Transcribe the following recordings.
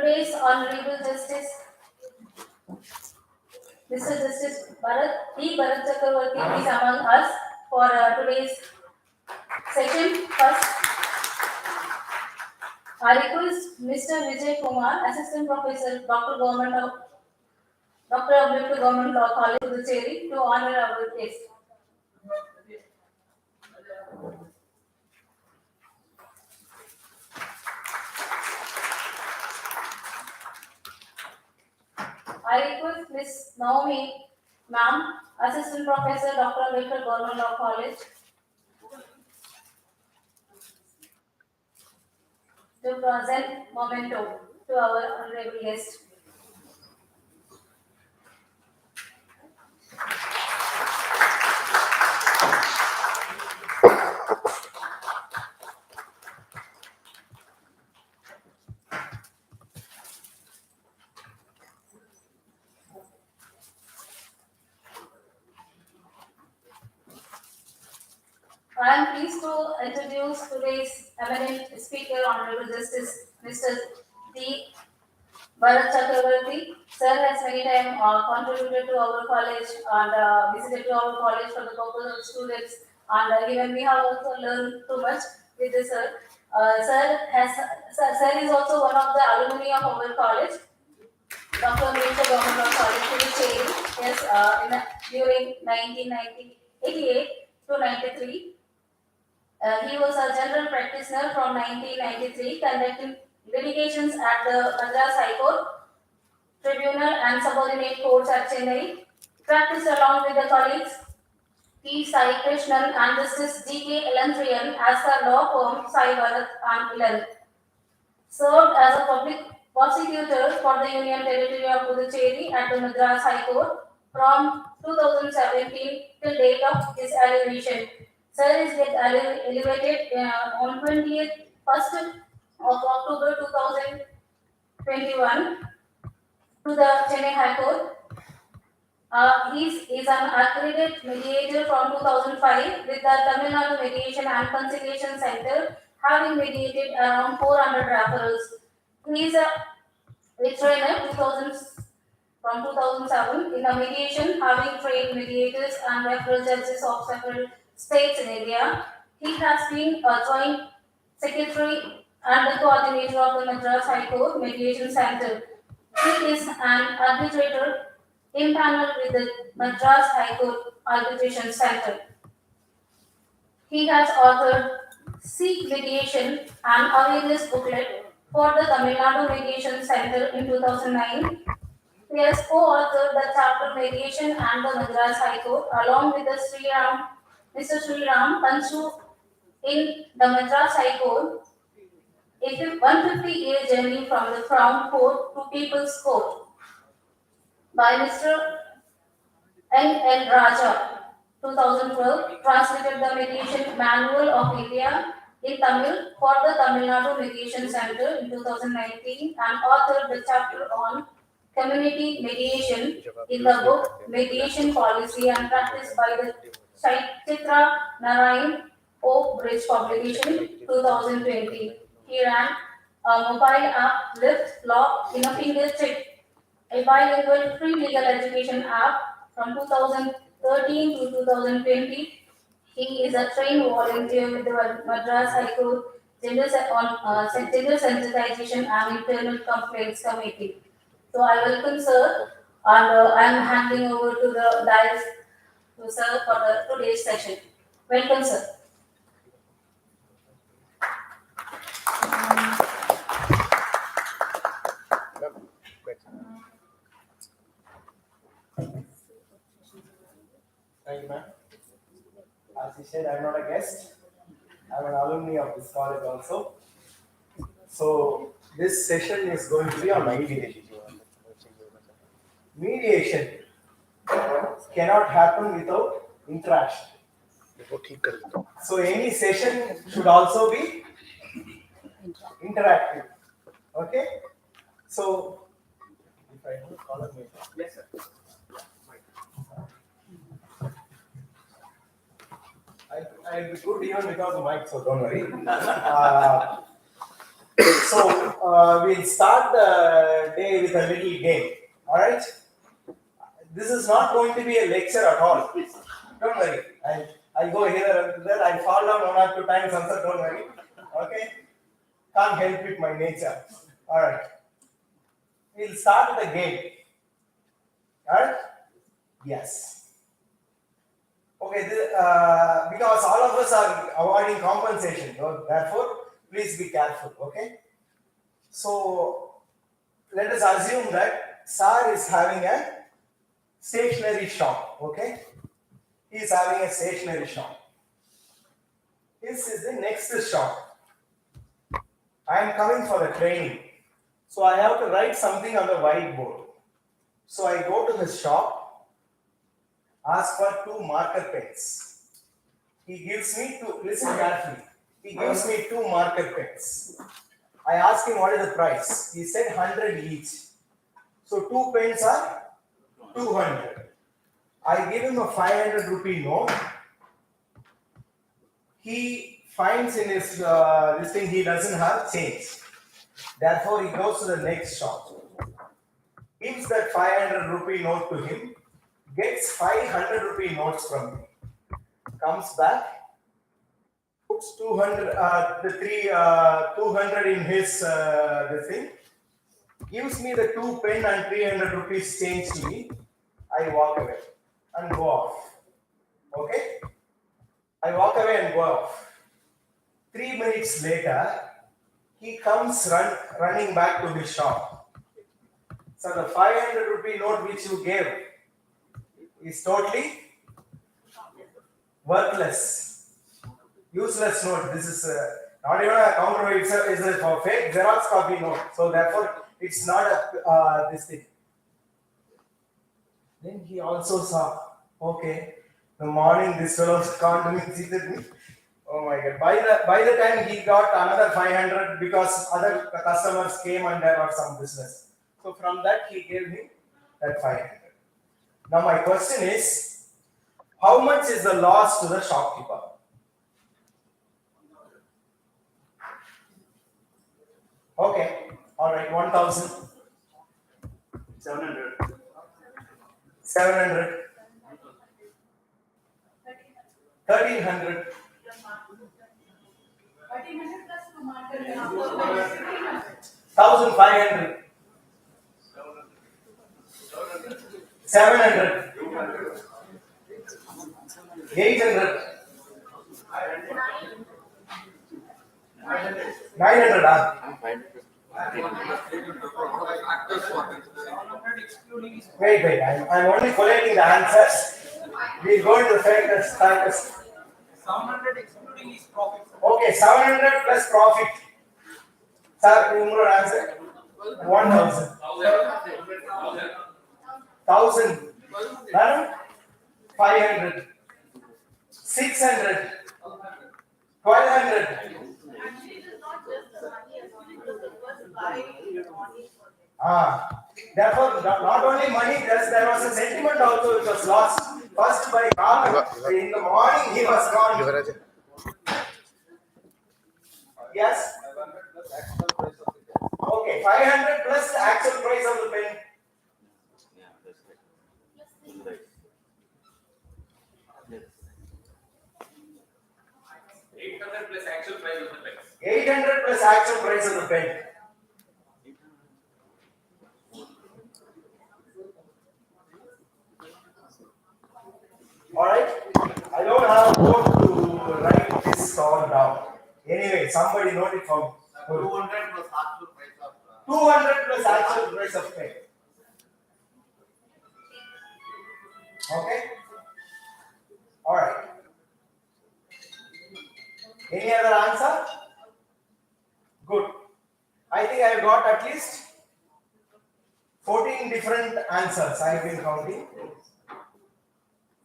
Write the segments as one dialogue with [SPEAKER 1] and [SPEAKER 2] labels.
[SPEAKER 1] Today's Honorable Justice, Mr. Justice Bharat Chakravarti is among us for today's session. First, I request Mr. Vijay Kumar, Assistant Professor, Dr. Ambedkar Government Law College, Puducherry, to honor our guest. I request Ms. Naomi, Ma'am, Assistant Professor, Dr. Ambedkar Government Law College, to present memento to our honorable guest. I am pleased to introduce today's eminent speaker, Honorable Justice Mr. D. Bharat Chakravarti. Sir has many times contributed to our college and visited to our college for the purpose of students. And even we have also learned too much with this sir. Sir is also one of the alumni of our college. Dr. Ambedkar Government of College, Puducherry. Yes, during 1988 to 93. He was a general practitioner from 1993, conducting litigations at the Madras High Court, Tribunal and Subordinate Courts at Chennai. Practiced along with the colleagues T. Sai Krishnan and Justice G.K. Elantrian as the law firm Sai Bharat and Elan. Served as a public prosecutor for the Union Territory of Puducherry at the Madras High Court from 2017 till date of his elevation. Sir is elevated on 20th of October 2021 to the Chennai High Court. He is an accredited mediator from 2005 with the Tamil Nadu Mediation and Conciliation Center, having mediated around 400 referrals. He is a trainer from 2007 in a mediation, having trained mediators and referral judges of several states in India. He has been a joint secretary and the coordinator of the Madras High Court Mediation Center. He is an arbitrator impaneled with the Madras High Court Arbitration Center. He has authored Seek Mediation and Awareness Booklet for the Tamil Nadu Mediation Center in 2009. He has co-authored the chapter Mediation and the Madras High Court along with the Mr. Sriram Panchu in the Madras High Court, a 150-year journey from the Crown Court to People's Court by Mr. N. Raja, 2012, translated the Mediation Manual of India in Tamil for the Tamil Nadu Mediation Center in 2019 and authored the chapter on community mediation in the book Mediation Policy and Practice by the Chitra Narayan Oak Bridge Publication 2020. He ran a mobile app Lift Law in a fingertip, a bilingual free legal education app from 2013 to 2020. He is a trained volunteer with the Madras High Court Gender Sensitization and Internal Complaints Committee. So I welcome sir, and I am handing over to the dais to sir for the today's session. Welcome, sir.
[SPEAKER 2] Thank you, ma'am. As you said, I'm not a guest. I'm an alumni of this college also. So this session is going to be on mediation. Mediation cannot happen without interaction. So any session should also be interactive. Okay? So if I do column, yes, sir. I'll be good even without the mic, so don't worry. So we'll start the day with a little game. All right. This is not going to be a lecture at all. Don't worry. I'll go here and there. I'll fall down 1 or 2 times. Also, don't worry. Okay. Can't help it, my nature. All right. We'll start with a game. All right. Yes. Okay, because all of us are avoiding compensation, so therefore, please be careful, okay? So, let us assume that Sir is having a stationery shop, okay? He is having a stationery shop. This is the next shop. I am coming for the training. So, I have to write something on the whiteboard. So, I go to the shop, ask for 2 marker pens. He gives me 2, listen carefully. He gives me 2 marker pens. I asked him what is the price. He said 100 each. So 2 pens are 200. I give him a 500 rupee note. He finds in his this thing he doesn't have change. Therefore, he goes to the next shop. Gives that 500 rupee note to him. Gets 500 rupee notes from me. Comes back, puts 200, 200 in his the thing, gives me the 2 pen and 300 rupees change to me. I walk away and go off. Okay? I walk away and go off. 3 minutes later, he comes running back to his shop. So the 500 rupee note which you gave is totally worthless, useless note. This is not even a counter. It's a fake Xerox copy note. So therefore, it's not a this thing. Then he also saw. Okay, the morning this fellow's gone to me, cheated me. Oh my God! By the time he got another 500 because other customers came and there was some business. So from that he gave me that 500. Now my question is. How much is the loss to the shopkeeper? Okay, all right, 1,000.
[SPEAKER 3] 700.
[SPEAKER 2] 700. 1,300. 1,500. 700. 800. 900. Wait. I'm only collating the answers. We'll go into the factors.
[SPEAKER 3] 700 excluding his profit.
[SPEAKER 2] Okay, 700 plus profit. Sir, your answer? 1,000. 1,000. Madam? 500. 600. 1,200. Therefore, not only money, there was a sentiment also which was lost. First by car, in the morning he was gone. Yes? Okay, 500 plus the actual price of the pen.
[SPEAKER 3] Yeah, that's right. 800 plus actual price of the pen.
[SPEAKER 2] 800 plus actual price of the pen. Alright? I don't have a code to write this all down. Anyway, somebody note it for me.
[SPEAKER 3] 200 plus actual price of
[SPEAKER 2] 200 plus actual price of pen. Okay? Alright. Any other answer? Good. I think I got at least 14 different answers. I have been counting.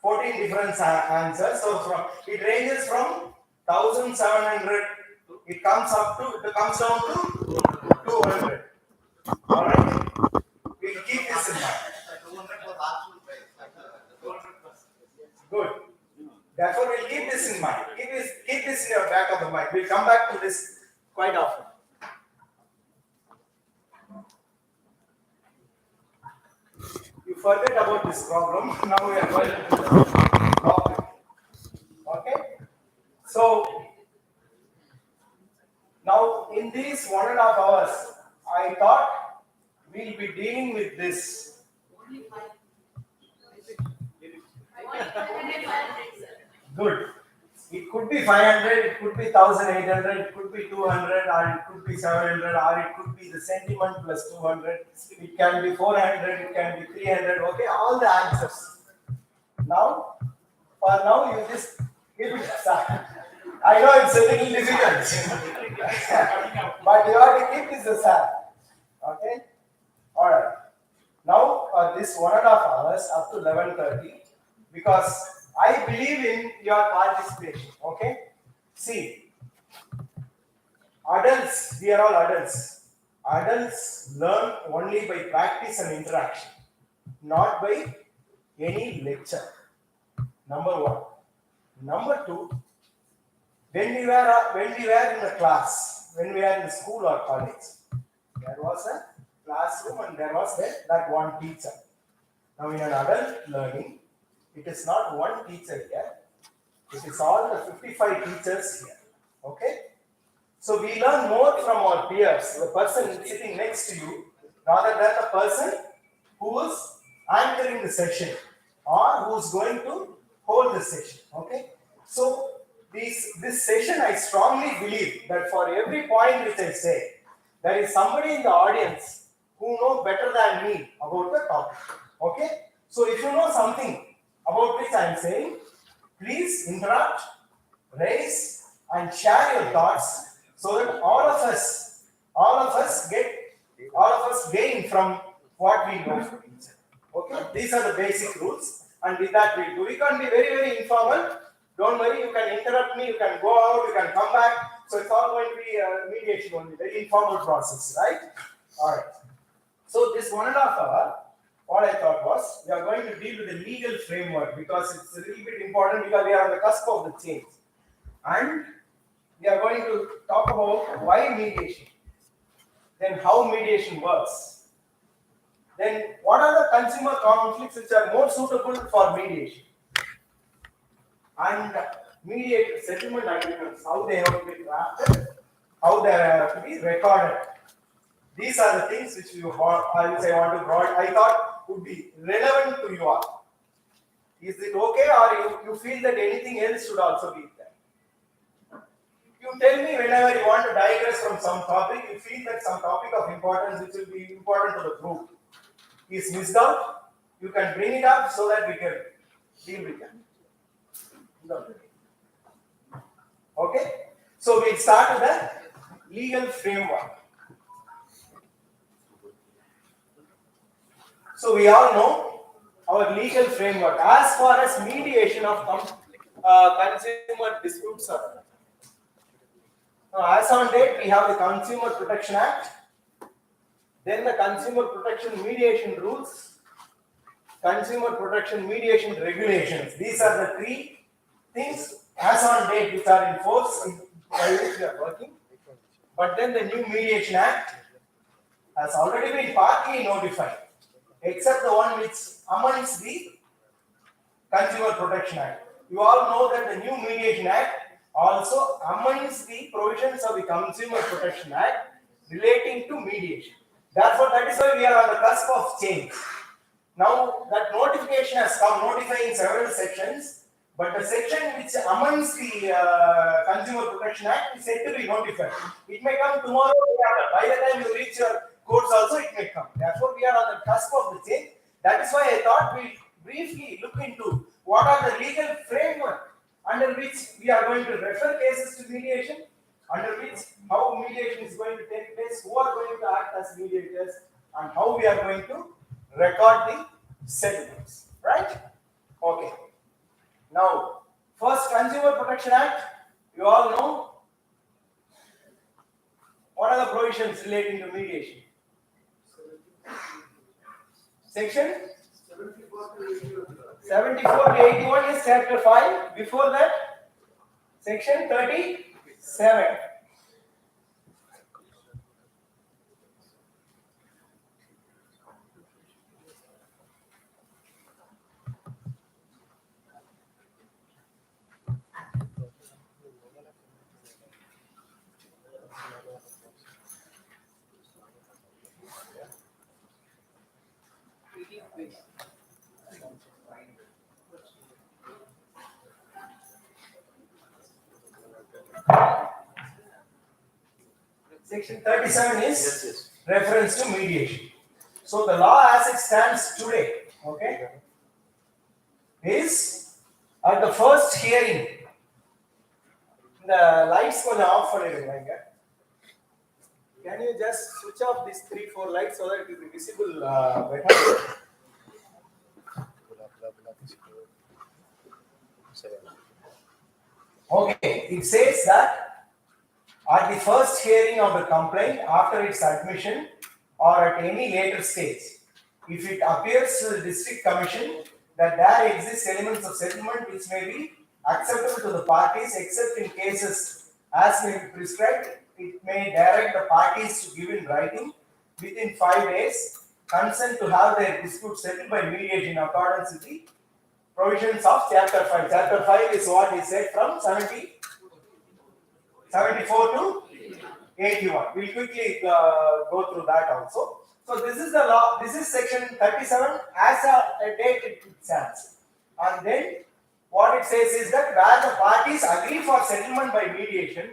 [SPEAKER 2] 14 different answers. So it ranges from 1,700. It comes down to 200. All right. We'll keep this in mind.
[SPEAKER 3] 200 plus actual price. 200 plus.
[SPEAKER 2] Good. Therefore, we'll keep this in mind. Keep this in your back of the mind. We'll come back to this quite often. forget about this problem. Now we are going to the topic. Okay? So, now in these 1.5 hours, I thought we'll be dealing with this. Good. It could be 500, it could be 1800, it could be 200, or it could be 700, or it could be the sentiment plus 200. It can be 400, it can be 300. Okay, all the answers. Now, for now, you just give it a start. I know it's a little difficult, but you have to keep this aside. Okay? Alright. Now, this 1.5 hours up to 11:30, because I believe in your participation. Okay? See, adults, we are all adults. Adults learn only by practice and interaction, not by any lecture. Number one. Number two, when we were in a class, when we were in school or college, there was a classroom and there was that one teacher. Now in an adult learning, it is not one teacher here. It is all the 55 teachers here. Okay? So we learn more from our peers, the person sitting next to you, rather than the person who is anchoring the session or who is going to hold the session. Okay? So this session, I strongly believe that for every point which I say, there is somebody in the audience who knows better than me about the topic. Okay? So if you know something about which I am saying, please interrupt, raise, and share your thoughts so that all of us gain from what we know from each other. Okay? These are the basic rules, and with that we do. We can be very, very informal. Don't worry, you can interrupt me, you can go out, you can come back. So it's all going to be mediation only, very informal process, right? Alright. So this 1.5 hour, what I thought was, we are going to deal with the legal framework because it's a little bit important because we are on the cusp of the change. And we are going to talk about why mediation, then how mediation works, then what are the consumer conflicts which are more suitable for mediation, and mediate settlement agreements, how they have to be drafted, how they have to be recorded. These are the things which I want to broad. I thought would be relevant to you all. Is it okay, or you feel that anything else should also be there? You tell me whenever you want to digress from some topic, you feel that some topic of importance which will be important to the group is missed out. You can bring it up so that we can deal with it. Okay, so we'll start with the legal framework. So we all know our legal framework as far as mediation of consumer disputes are concerned. Now, as on date, we have the Consumer Protection Act, then the Consumer Protection Mediation Rules, Consumer Protection Mediation Regulations. These are the three things as on date which are in force by which we are working. But then the new Mediation Act has already been partly notified, except the one which amends the Consumer Protection Act. You all know that the new Mediation Act also amends the provisions of the Consumer Protection Act relating to mediation. Therefore, that is why we are on the cusp of change. Now, that notification has come, notifying several sections, but the section which amends the Consumer Protection Act is said to be notified. It may come tomorrow or after. By the time you reach your courts also, it may come. Therefore, we are on the cusp of the change. That is why I thought we briefly look into what are the legal framework under which we are going to refer cases to mediation, under which how mediation is going to take place, who are going to act as mediators, and how we are going to record the settlements. Right? Okay. Now, first Consumer Protection Act, you all know what are the provisions relating to mediation. Section 74 to 81 is chapter 5. Before that, section 37. Section 37 is
[SPEAKER 3] Yes.
[SPEAKER 2] reference to mediation. So the law as it stands today, okay, is at the first hearing. The lights கொஞ்சம் off பண்ணிடுங்க. Can you just switch off these 3-4 lights so that it will be visible better? Okay, it says that at the first hearing of the complaint after its admission or at any later stage, if it appears to the district commission that there exist elements of settlement which may be acceptable to the parties except in cases as may be prescribed, it may direct the parties to give in writing within 5 days consent to have their dispute settled by mediation in accordance with the provisions of chapter 5. Chapter 5 is what is said from 74 to 81. We'll quickly go through that also. So this is the law. This is section 37 as a date it stands. And then what it says is that where the parties agree for settlement by mediation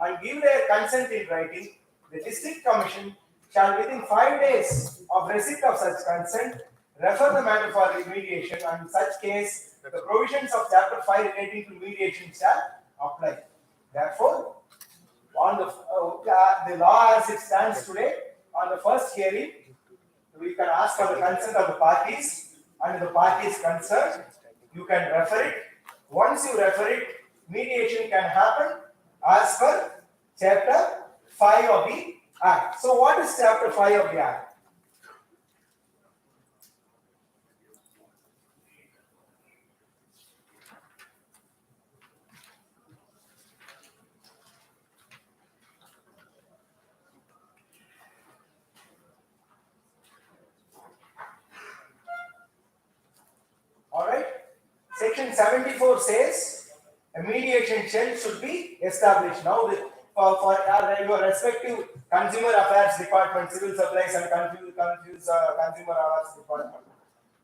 [SPEAKER 2] and give their consent in writing, the district commission shall within 5 days of receipt of such consent refer the matter for mediation, and in such case the provisions of chapter 5 relating to mediation shall apply. Therefore, on the law as it stands today, on the first hearing, we can ask for the consent of the parties, and the parties concerned, you can refer it. Once you refer it, mediation can happen as per chapter 5 of the Act. So, what is chapter 5 of the Act? Alright, section 74 says a mediation cell should be established. Now, for your respective consumer affairs department, civil supplies and consumer affairs department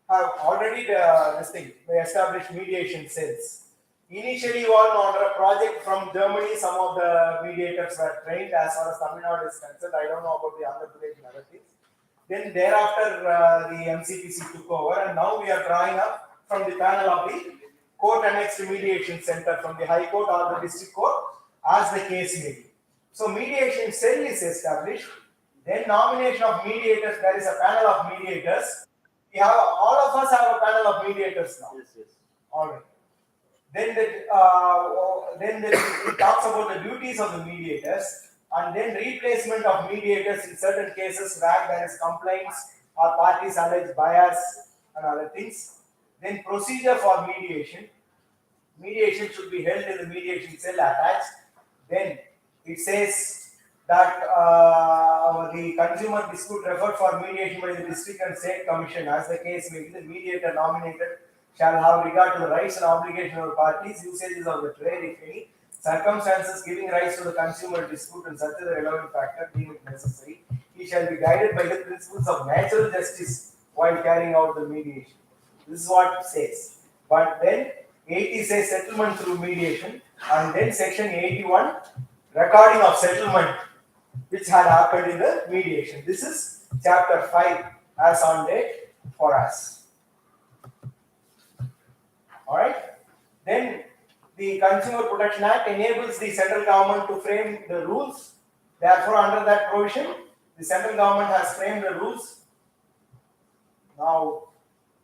[SPEAKER 2] have already they established mediation cells. Initially, you all know, under a project from Germany, some of the mediators were trained. As far as Tamil Nadu is concerned, I don't know about the Andhra Pradesh and other things. Then thereafter, the MCPC took over, and now we are drawing up from the panel of the court annexed mediation center from the High Court or the District Court, as the case may be. So mediation cell is established. Then nomination of mediators. There is a panel of mediators. We have all of us have a panel of mediators now.
[SPEAKER 3] Yes.
[SPEAKER 2] All right. Then it talks about the duties of the mediators, and then replacement of mediators in certain cases where there is complaints or parties allege bias and other things. Then procedure for mediation. Mediation should be held in the mediation cell attached. Then it says that the consumer dispute referred for mediation by the district and state commission, as the case may be, the mediator nominated shall have regard to the rights and obligations of the parties, usages of the trade, if any, circumstances giving rise to the consumer dispute, and such as the relevant factor deemed necessary. He shall be guided by the principles of natural justice while carrying out the mediation. This is what it says. But then 80 says settlement through mediation, and then section 81 recording of settlement which had happened in the mediation. This is chapter 5 as on date for us. Alright. Then the Consumer Protection Act enables the central government to frame the rules. Therefore, under that provision, the central government has framed the rules. Now,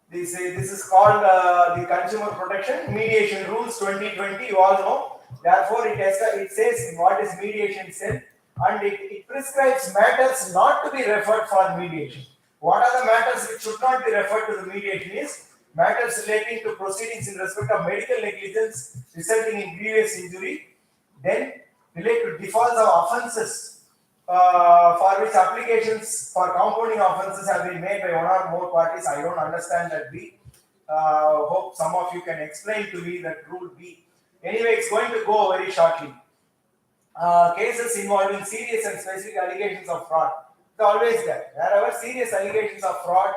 [SPEAKER 2] this is called the Consumer Protection Mediation Rules 2020. You all know. Therefore, it says what is mediation cell, and it prescribes matters not to be referred for mediation. What are the matters which should not be referred to the mediation is matters relating to proceedings in respect of medical negligence resulting in grievous injury, then relate to defaults of offences for which applications for compounding offences have been made by one or more parties. I don't understand that B. Hope some of you can explain to me that rule B. Anyway, it's going to go very shortly. Cases involving serious and specific allegations of fraud. It's always there. Wherever serious allegations of fraud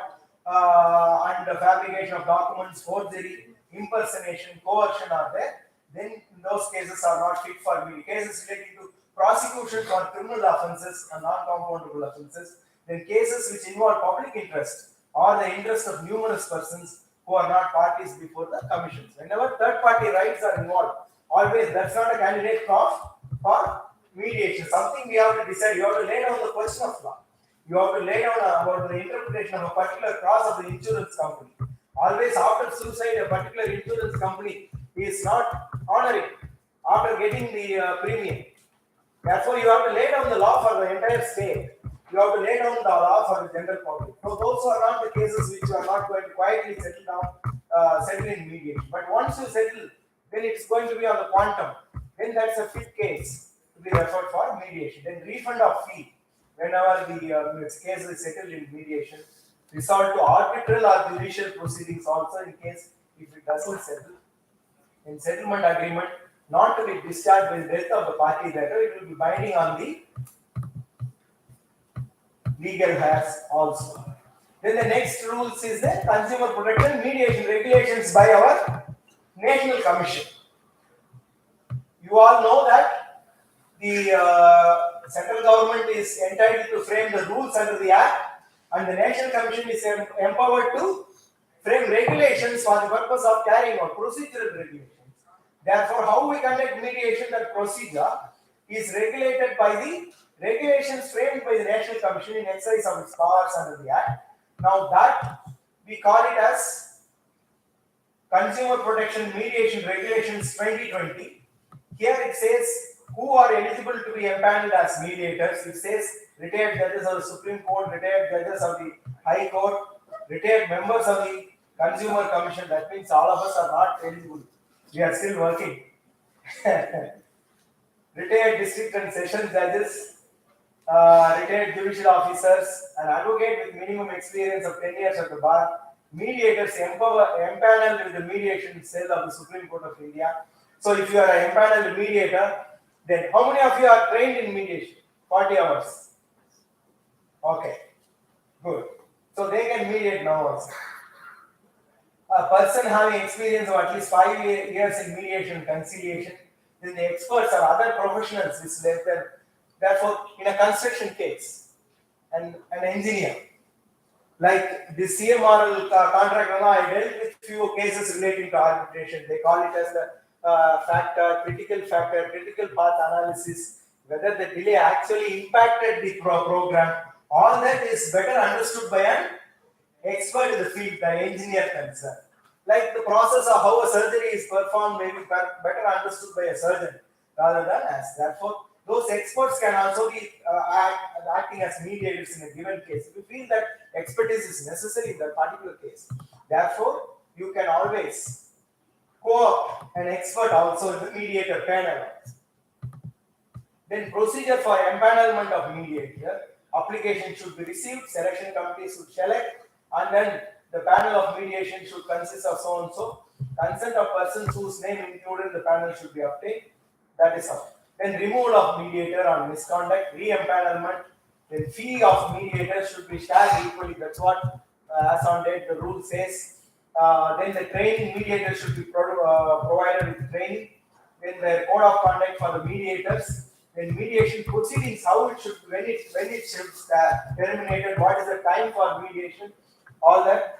[SPEAKER 2] and the fabrication of documents, forgery, impersonation, coercion are there, then those cases are not fit for media. Cases relating to prosecution for criminal offences and non-compoundable offences, then cases which involve public interest or the interest of numerous persons who are not parties before the commissions. Whenever third party rights are involved, always that's not a candidate for mediation. Something we have to decide. You have to lay down the question of law. You have to lay down about the interpretation of a particular clause of the insurance company. Always after suicide, a particular insurance company is not honoring after getting the premium. Therefore, you have to lay down the law for the entire state. You have to lay down the law for the general public. So those are not the cases which you are not going to quietly settle down, settle in mediation. But once you settle, then it's going to be on the quantum. Then that's a fit case to be referred for mediation. Then refund of fee whenever the case is settled in mediation. Resort to arbitral or judicial proceedings also in case if it doesn't settle. In settlement agreement, not to be discharged with death of the party debtor, it will be binding on the legal heirs also. Then the next rules is the consumer protection mediation regulations by our National Commission. You all know that the central government is entitled to frame the rules under the Act, and the National Commission is empowered to frame regulations for the purpose of carrying out procedural regulations. Therefore, how we conduct mediation, that procedure is regulated by the regulations framed by the National Commission in exercise of its powers under the Act. Now that we call it as Consumer Protection Mediation Regulations 2020. Here it says who are eligible to be empaneled as mediators. It says retired judges of the Supreme Court, retired judges of the High Court, retired members of the Consumer Commission. That means all of us are not eligible. We are still working. Retired district and session judges, retired judicial officers, an advocate with minimum experience of 10 years at the bar, mediators empaneled with the mediation cell of the Supreme Court of India. So if you are an empaneled mediator, then how many of you are trained in mediation? 40 hours. Okay, good. So they can mediate now also. A person having experience of at least 5 years in mediation and conciliation, then the experts or other professionals is left there. Therefore, in a construction case, an engineer, like the CMRL contract, I dealt with few cases relating to arbitration. They call it as the critical path analysis, whether the delay actually impacted the program. All that is better understood by an expert in the field, the engineer concerned. Like the process of how a surgery is performed may be better understood by a surgeon rather than us. Therefore, those experts can also be acting as mediators in a given case. If you feel that expertise is necessary in that particular case, therefore, you can always co-opt an expert also in the mediator panel. Then procedure for empanelment of mediator. Application should be received, selection committee should select, and then the panel of mediation should consist of so and so. Consent of persons whose name included in the panel should be obtained. That is all. Then removal of mediator on misconduct, re-empanelment. Then fee of mediator should be shared equally. That's what, as on date, the rule says. Then the training mediator should be provided with training. Then the code of conduct for the mediators. Then mediation proceedings, how it should, when it should terminated, what is the time for mediation, all that.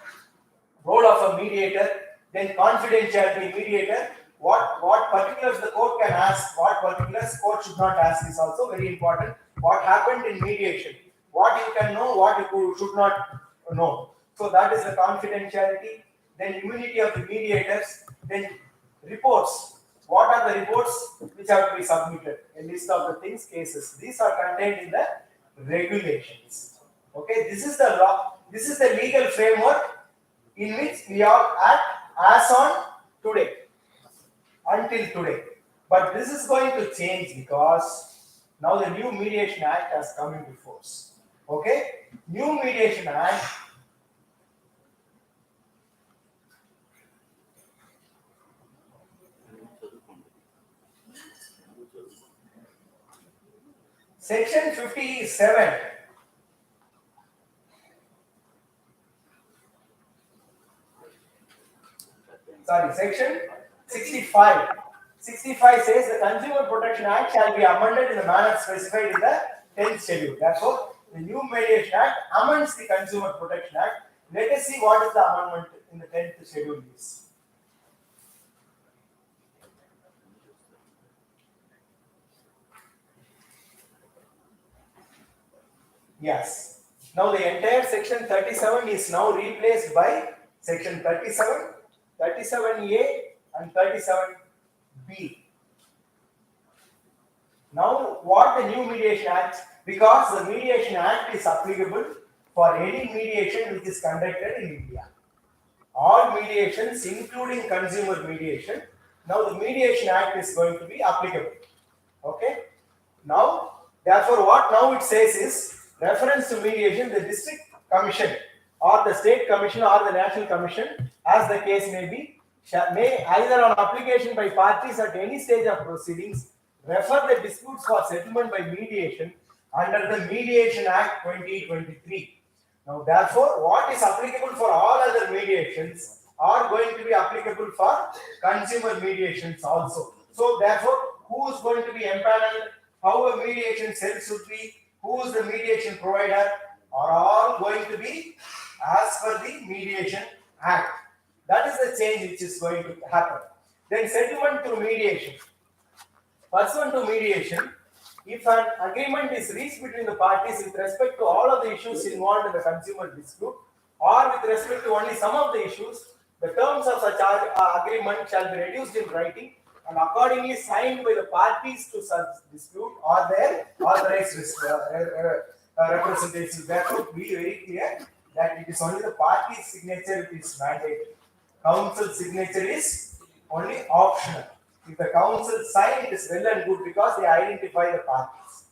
[SPEAKER 2] Role of a mediator. Then confidentiality mediator. What particulars the court can ask, what particulars court should not ask is also very important. What happened in mediation, what you can know, what you should not know. So that is the confidentiality. Then immunity of the mediators. Then reports. What are the reports which have to be submitted? A list of the things, cases. These are contained in the regulations. Okay, this is the law. This is the legal framework in which we all act as on today. Until today. But this is going to change because now the new Mediation Act has come into force. Okay? New Mediation Act Section 57 Section 65. 65 says the Consumer Protection Act shall be amended in the manner specified in the 10th schedule. Therefore, the new Mediation Act amends the Consumer Protection Act. Let us see what is the amendment in the 10th schedule is. Yes. Now the entire section 37 is now replaced by section 37, 37A and 37B. Now what the new Mediation Act, because the Mediation Act is applicable for any mediation which is conducted in India. All mediations including consumer mediation, now the Mediation Act is going to be applicable. Okay. Now, therefore what now it says is, reference to mediation, the district commission or the state commission or the national commission, as the case may be, may either on application by parties at any stage of proceedings refer the disputes for settlement by mediation under the Mediation Act 2023. Now, therefore, what is applicable for all other mediations are going to be applicable for consumer mediations also. So, therefore, who is going to be empaneled, how a mediation cell should be, who is the mediation provider, are all going to be as per the Mediation Act. That is the change which is going to happen. Then settlement through mediation. Pursuant to mediation, if an agreement is reached between the parties with respect to all of the issues involved in the consumer dispute, or with respect to only some of the issues, the terms of such agreement shall be reduced in writing and accordingly signed by the parties to such dispute or their authorized representatives. Therefore, be very clear that it is only the party's signature which is mandated. Council signature is only optional. If the council sign, it is well and good because they identify the parties.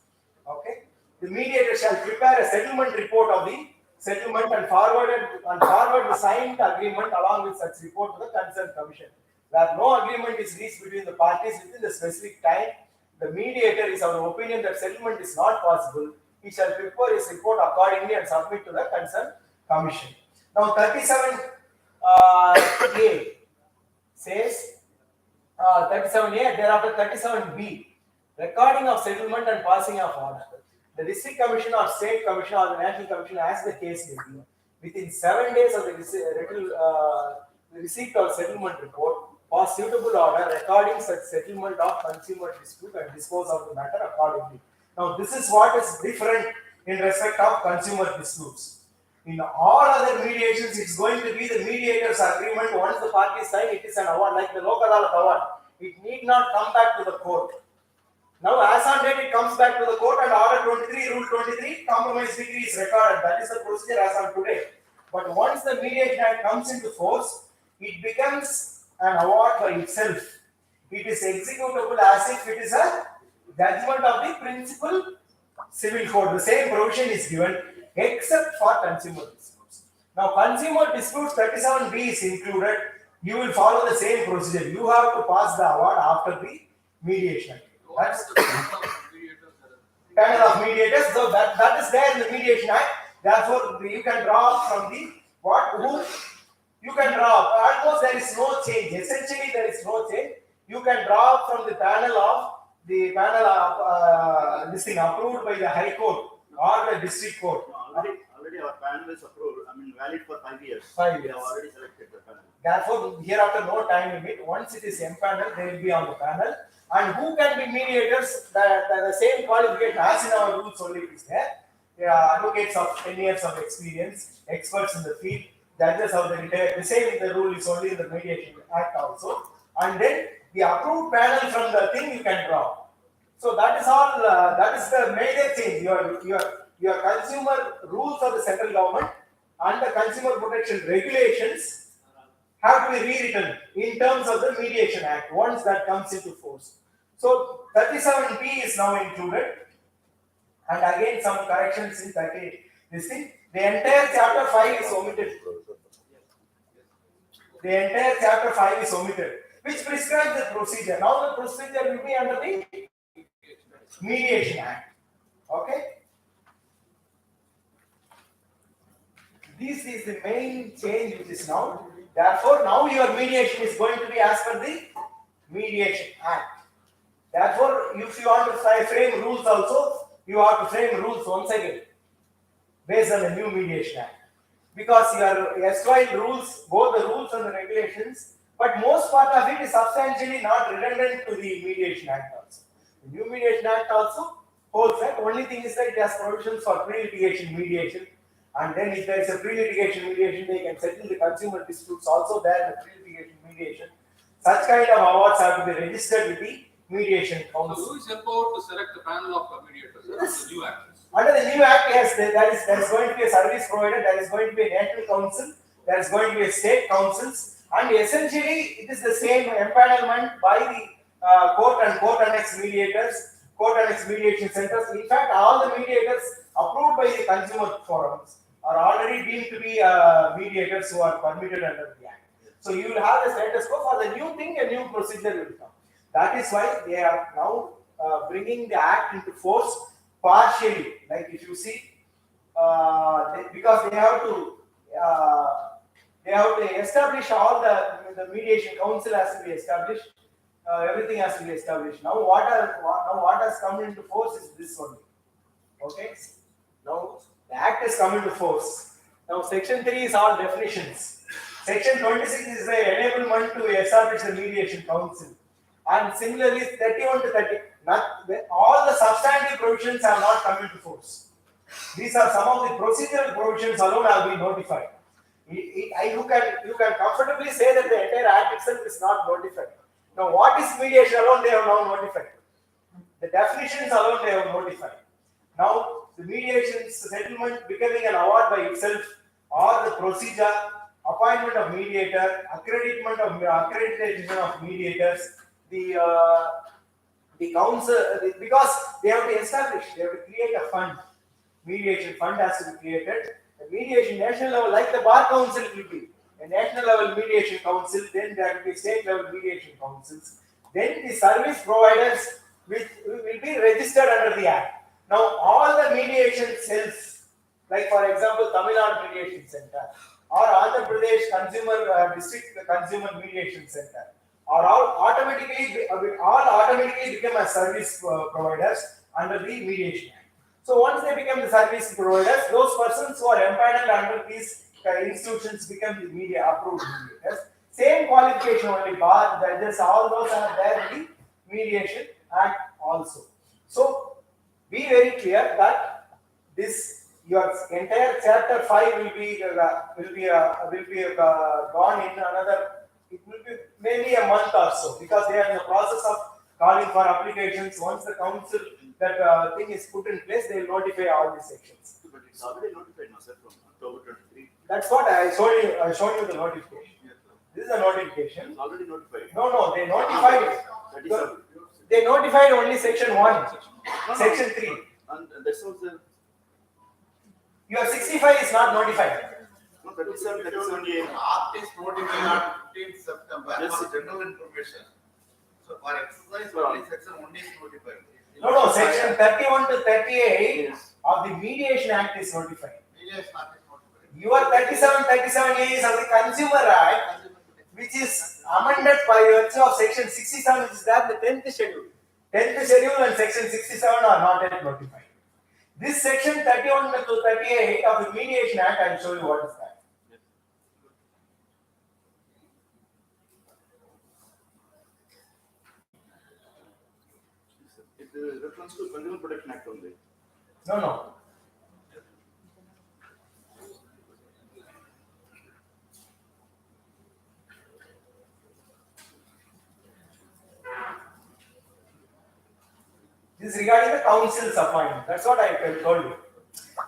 [SPEAKER 2] Okay. The mediator shall prepare a settlement report of the settlement and forward the signed agreement along with such report to the concerned commission. Where no agreement is reached between the parties within the specific time, the mediator is of the opinion that settlement is not possible. He shall prepare his report accordingly and submit to the concerned commission. Now, 37A says 37A, thereafter 37B, recording of settlement and passing of order. The district commission or state commission or the national commission, as the case may be, within 7 days of the receipt of settlement report, pass suitable order recording such settlement of consumer dispute and dispose of the matter accordingly. Now, this is what is different in respect of consumer disputes. In all other mediations, it's going to be the mediator's agreement. Once the parties sign, it is an award, like the Lok Adalat award. It need not come back to the court. Now, as on date, it comes back to the court and order 23, rule 23, compromise decree is recorded. That is the procedure as on today. But once the Mediation Act comes into force, it becomes an award by itself. It is executable as if it is a judgment of the principal civil code. The same provision is given except for consumer disputes. Now, consumer disputes 37B is included. You will follow the same procedure. You have to pass the award after the mediation. That's the panel of mediators. So that is there in the Mediation Act. Therefore, you can draw from the who you can draw. Almost there is no change. Essentially, there is no change. You can draw from the panel of this thing approved by the High Court or the District Court.
[SPEAKER 3] Already our panel is approved. I mean, valid for 5 years.
[SPEAKER 2] 5
[SPEAKER 3] We
[SPEAKER 2] years.
[SPEAKER 3] have already selected the panel.
[SPEAKER 2] Therefore, hereafter no time limit. Once it is empaneled, they will be on the panel. And who can be mediators? The same qualification as in our rules only is there. Advocates of 10 years of experience, experts in the field, judges of the same in the rule is only in the Mediation Act also. And then the approved panel from the thing you can draw. So that is all. That is the major change. Your consumer rules of the central government and the consumer protection regulations have to be rewritten in terms of the Mediation Act once that comes into force. So 37B is now included, and again some corrections in 30. This thing, the entire chapter 5 is omitted. The entire chapter 5 is omitted, which prescribes the procedure. Now the procedure will be under the Mediation Act. Okay. This is the main change which is now. Therefore, now your mediation is going to be as per the Mediation Act. Therefore, if you want to frame rules also, you have to frame rules once again based on the new Mediation Act. Because your erstwhile rules, both the rules and the regulations, but most part of it is substantially not redundant to the Mediation Act also. The new Mediation Act also holds that. Only thing is that it has provisions for pre-litigation mediation, and then if there is a pre-litigation mediation, they can settle the consumer disputes also there in the pre-litigation mediation. Such kind of awards have to be registered with the Mediation
[SPEAKER 4] So
[SPEAKER 2] Council.
[SPEAKER 4] who is empowered to select the panel of mediators? That's the new act.
[SPEAKER 2] Under the new act, yes, there is going to be a service provider, there is going to be a national council, there is going to be a state councils, and essentially it is the same empanelment by the court and court annex mediators, court annex mediation centers. In fact, all the mediators approved by the consumer forums are already deemed to be mediators who are permitted under the act. So you will have the status quo. For the new thing, a new procedure will come. That is why they are now bringing the act into force partially. Like if you see, because they have to establish all the mediation council has to be established. Everything has to be established. Now what has come into force is this only. Okay. Now the act has come into force. Now section 3 is all definitions. Section 26 is the enablement to establish the mediation council. And similarly, 31 to 30, all the substantive provisions have not come into force. These are some of the procedural provisions alone have been notified. You can comfortably say that the entire act itself is not notified. Now, what is mediation alone they have now notified. The definitions alone they have notified. Now, the mediation settlement becoming an award by itself, or the procedure, appointment of mediator, accreditation of mediators, the council, because they have to establish, they have to create a fund. Mediation fund has to be created. The mediation national level, like the bar council will be a national level mediation council, then there will be state level mediation councils. Then the service providers will be registered under the act. Now all the mediation cells, like for example Tamil Nadu Mediation Center or Andhra Pradesh District Consumer Mediation Center, are all automatically become as service providers under the Mediation Act. So once they become the service providers, those persons who are empaneled under these institutions become the approved mediators. Same qualification only, bar, judges, all those are there in the Mediation Act also. So be very clear that this your entire chapter 5 will be gone in another. It will be maybe a month or so, because they are in the process of calling for applications. Once the council that thing is put in place, they will notify all the sections.
[SPEAKER 3] But it's already notified now, sir, from October 23.
[SPEAKER 2] That's what I showed you. I showed you the notification.
[SPEAKER 3] Yes, sir.
[SPEAKER 2] This is a notification.
[SPEAKER 3] It's already notified.
[SPEAKER 2] No, they notified it.
[SPEAKER 3] That is all.
[SPEAKER 2] They notified only section 1, section 3.
[SPEAKER 3] And that's also
[SPEAKER 2] Your 65 is not notified.
[SPEAKER 3] no, 37, 37A.
[SPEAKER 5] Act is notified on 15th September
[SPEAKER 3] Yes.
[SPEAKER 5] for general information. So for exercise, only section 1 is notified.
[SPEAKER 2] No, section 31 to 38
[SPEAKER 3] Yes.
[SPEAKER 2] of the Mediation Act is notified.
[SPEAKER 5] Mediation Act is notified.
[SPEAKER 2] Your 37A is of the Consumer Act, which is amended by virtue of section 67, which is there, the 10th schedule. 10th schedule and section 67 are not yet notified. This section 31 to 38 of the Mediation Act, I will show you what is that.
[SPEAKER 3] It is reference to Consumer Protection Act only.
[SPEAKER 2] No. This is regarding the council's appointment. That's what I told you.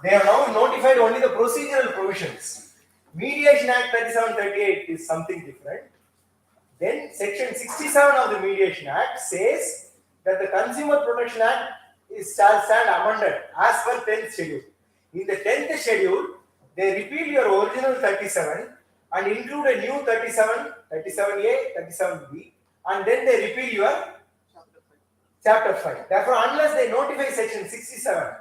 [SPEAKER 2] They have now notified only the procedural provisions. Mediation Act 3738 is something different. Then section 67 of the Mediation Act says that the Consumer Protection Act shall stand amended as per 10th schedule. In the 10th schedule, they repeal your original 37 and include a new 37, 37A, 37B, and then they repeal your Chapter 5. Therefore, unless they notify section 67,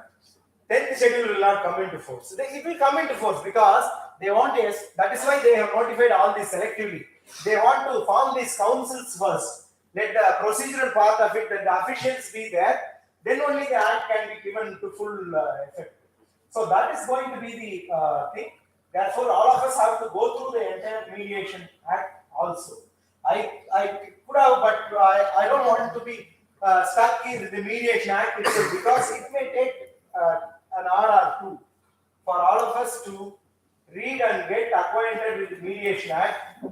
[SPEAKER 2] 10th schedule will not come into force. It will come into force because they want to, that is why they have notified all this selectively. They want to form these councils first. Let the procedural part of it, let the officials be there, then only the act can be given to full effect. So that is going to be the thing. Therefore, all of us have to go through the entire mediation act also. I could have, but I don't want to be stuck in the mediation act itself because it may take an hour or two for all of us to read and get acquainted with the mediation act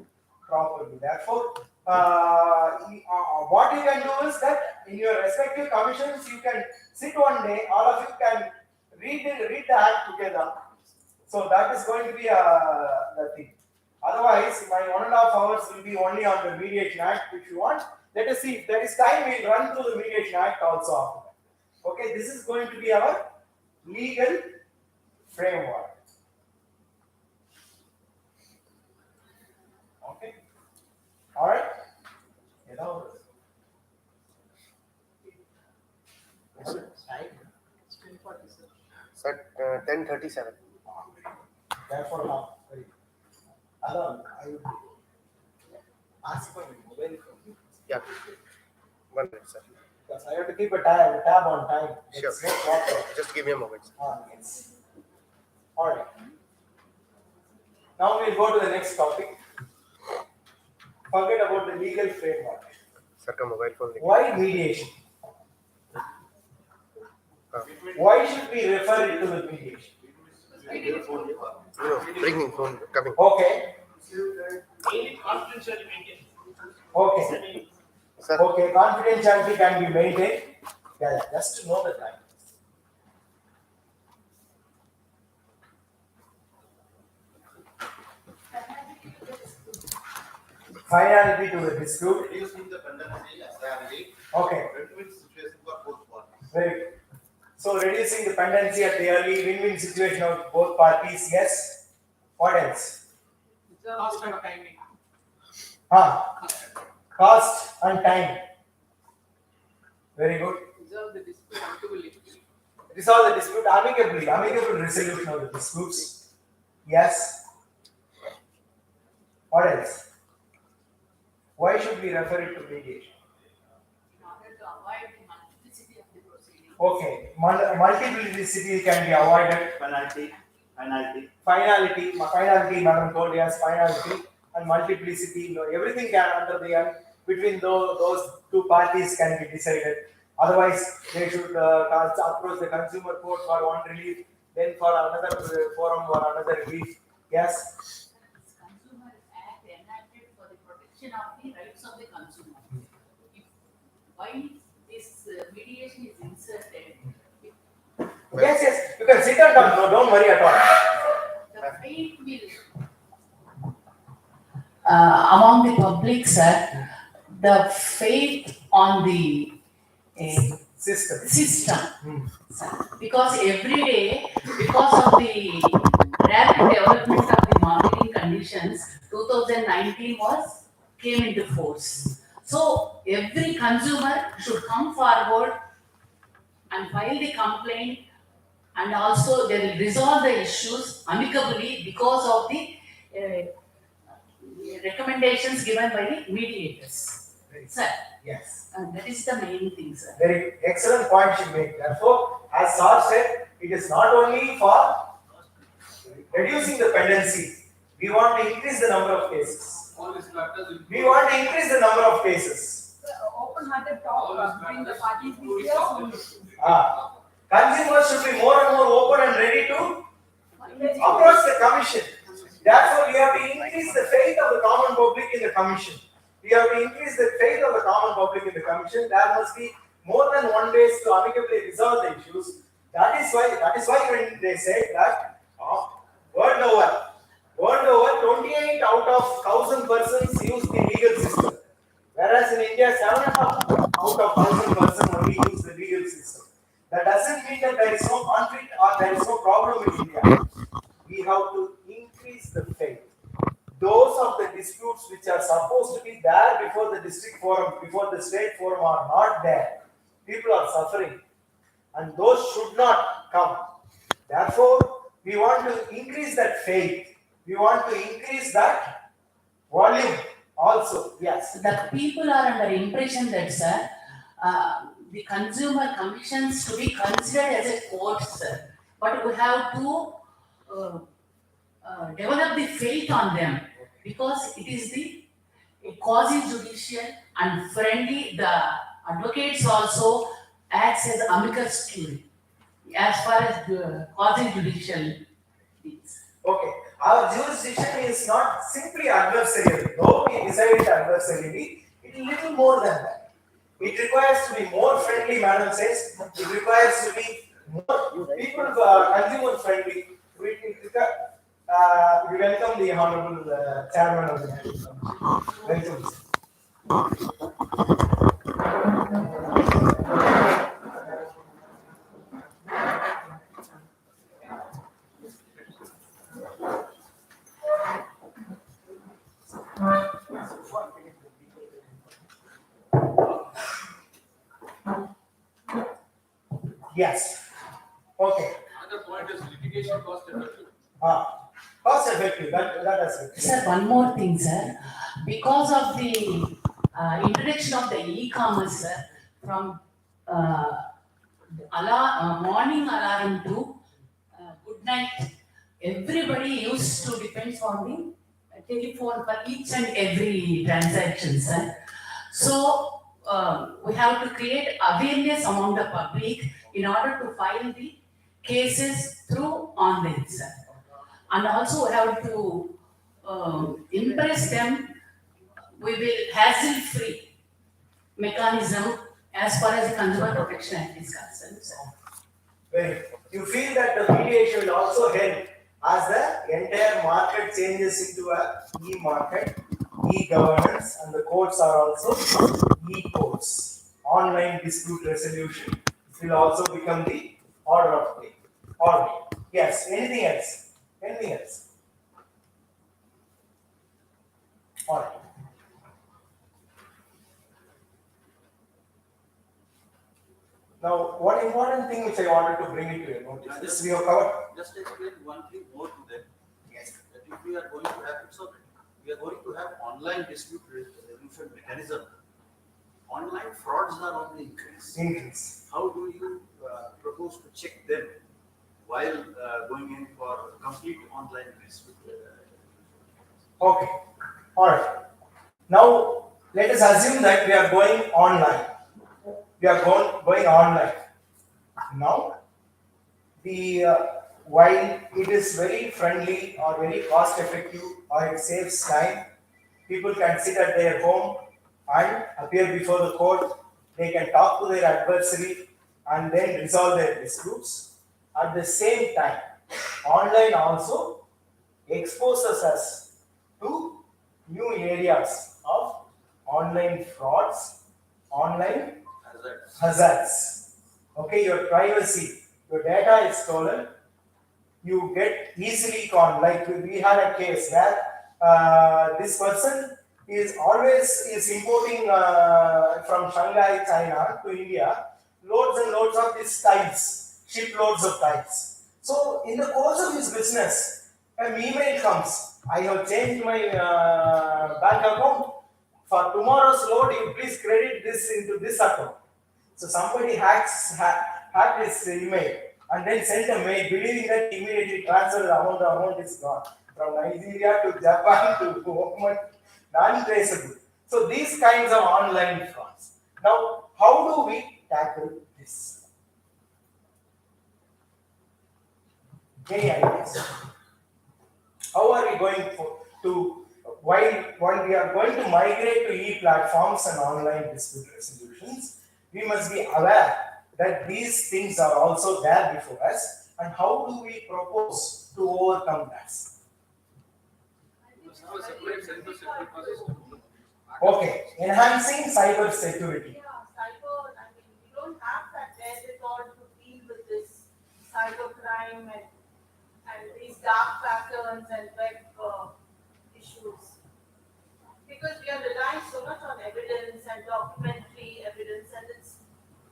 [SPEAKER 2] properly. Therefore, what you can do is that in your respective commissions, you can sit one day, all of you can read the act together. So that is going to be the thing. Otherwise, my 1.5 hours will be only on the mediation act. If you want, let us see if there is time. We'll run through the mediation act also after that. Okay, this is going to be our legal framework. Okay. All right. You know.
[SPEAKER 6] Sir, 10:37.
[SPEAKER 2] Therefore, now, Alan, I would ask for my mobile phone
[SPEAKER 6] Yeah. 1 minute, sir.
[SPEAKER 2] because I have to keep a tab on time.
[SPEAKER 6] Sure.
[SPEAKER 2] It's not proper.
[SPEAKER 6] Just give me a moment, sir.
[SPEAKER 2] Yes. All right. Now we'll go to the next topic. Forget about the legal framework.
[SPEAKER 6] Sir, का mobile phone लेके.
[SPEAKER 2] Why mediation? Why should we refer it to the mediation?
[SPEAKER 6] No, bringing phone coming.
[SPEAKER 2] Okay.
[SPEAKER 3] Confidentially maintained.
[SPEAKER 2] Okay.
[SPEAKER 6] Sir,
[SPEAKER 2] Okay. Confidentiality can be maintained. Yeah, just to know the time. Finality to the dispute.
[SPEAKER 5] Reducing the pendency as rarely,
[SPEAKER 2] Okay.
[SPEAKER 5] win-win situation for both parties.
[SPEAKER 2] Very good. So reducing the pendency at the early win-win situation of both parties. Yes. What else?
[SPEAKER 4] Cost and timing.
[SPEAKER 2] Cost and time. Very good.
[SPEAKER 4] Resolve the dispute amicably.
[SPEAKER 2] Resolve the dispute amicably. Amicable resolution of the disputes. Yes. What else? Why should we refer it to mediation?
[SPEAKER 7] In order to avoid the multiplicity of the proceeding.
[SPEAKER 2] Okay. Multiplicity can be avoided.
[SPEAKER 5] Penalty.
[SPEAKER 2] Finality, madam told us finality and multiplicity, everything can under the end between those two parties can be decided. Otherwise, they should approach the consumer court for one relief, then for another forum for another relief. Yes.
[SPEAKER 7] Consumer Act enacted for the protection of the rights of the consumer. If, why this mediation is inserted,
[SPEAKER 2] Yes. You can sit and talk. No, don't worry at all.
[SPEAKER 7] the fate will among the public, sir, the faith on the system, sir. Because every day, because of the rapid development of the marketing conditions, 2019 came into force. So every consumer should come forward and file the complaint, and also they will resolve the issues amicably because of the recommendations given by the mediators. Sir,
[SPEAKER 2] Yes.
[SPEAKER 7] that is the main thing, sir.
[SPEAKER 2] Very excellent point you make. Therefore, as Sar said, it is not only for reducing the pendency. We want to increase the number of cases.
[SPEAKER 4] All these factors
[SPEAKER 2] We want to increase the number of cases.
[SPEAKER 8] Open-hearted
[SPEAKER 4] all
[SPEAKER 8] talk
[SPEAKER 4] these
[SPEAKER 8] between the
[SPEAKER 4] factors
[SPEAKER 8] parties
[SPEAKER 4] to
[SPEAKER 8] is
[SPEAKER 4] resolve
[SPEAKER 8] clear.
[SPEAKER 4] the issue.
[SPEAKER 2] Consumers should be more and more open and ready to approach the commission. Therefore, we have to increase the faith of the common public in the commission. We have to increase the faith of the common public in the commission. There must be more than one way to amicably resolve the issues. That is why when they said that world over, 28 out of 1,000 persons use the legal system, whereas in India 7 out of 1,000 persons only use the legal system. That doesn't mean that there is no conflict or there is no problem in India. We have to increase the faith. Those of the disputes which are supposed to be there before the district forum, before the state forum are not there. People are suffering, and those should not come. Therefore, we want to increase that faith. We want to increase that volume also. Yes.
[SPEAKER 7] The people are under impression that, sir, the consumer commissions to be considered as a court, sir. But we have to develop the faith on them because it is the quasi-judicial and friendly. The advocates also acts as amicus curiae as far as the quasi-judicial things.
[SPEAKER 2] Okay. Our jurisdiction is not simply adversarial. Though we decide it adversarially, it is little more than that. It requires to be more friendly, madam says. It requires to be more people consumer friendly. We welcome the honorable chairman of the National Commission. Welcome. Yes. Okay.
[SPEAKER 4] Another point is litigation cost effective.
[SPEAKER 2] Cost effective. That is it.
[SPEAKER 7] Sir, one more thing, sir. Because of the introduction of the e-commerce, sir, from morning alarm to good night, everybody used to depend on the telephone for each and every transaction, sir. So we have to create awareness among the public in order to file the cases through online, sir. And also we have to impress them. We will hassle-free mechanism as far as the Consumer Protection Act is concerned, sir.
[SPEAKER 2] Well, you feel that the mediation will also help as the entire market changes into a e-market, e-governance, and the courts are also e-courts. Online dispute resolution will also become the order of day. Order. Yes. Anything else? Anything else? All right. Now, one important thing which I wanted to bring into your notice, this we have covered.
[SPEAKER 3] Just explain one thing more to them.
[SPEAKER 2] Yes.
[SPEAKER 3] That if we are going to have, it's okay. We are going to have online dispute resolution mechanism. Online frauds are on the increase.
[SPEAKER 2] Increase.
[SPEAKER 3] How do you propose to check them while going in for complete online dispute?
[SPEAKER 2] Okay. All right. Now, let us assume that we are going online. We are going online. Now, the while it is very friendly or very cost effective or it saves time, people can sit at their home and appear before the court. They can talk to their adversary and then resolve their disputes. At the same time, online also exposes us to new areas of online frauds, online hazards. Okay, your privacy, your data is stolen. You get easily conned. Like we had a case where this person is importing from Shanghai, China to India, loads and loads of these tiles, shiploads of tiles. So in the course of his business, an email comes. I have changed my bank account. For tomorrow's load, you please credit this into this account. So somebody hacked his email and then sent a mail believing that immediately transfer the amount is gone. From Nigeria to Japan to Oman, non-traceable. So these kinds of online frauds. Now, how do we tackle this? Any ideas? How are we going to while we are going to migrate to e-platforms and online dispute resolutions, we must be aware that these things are also there before us, and how do we propose to overcome that?
[SPEAKER 4] Now a separate cyber security system.
[SPEAKER 2] Okay, enhancing cyber security.
[SPEAKER 8] Yeah, cyber, I mean, we don't have that wherewithal to deal with this cyber crime and these dark patterns and web issues. Because we are relying so much on evidence and documentary evidence, and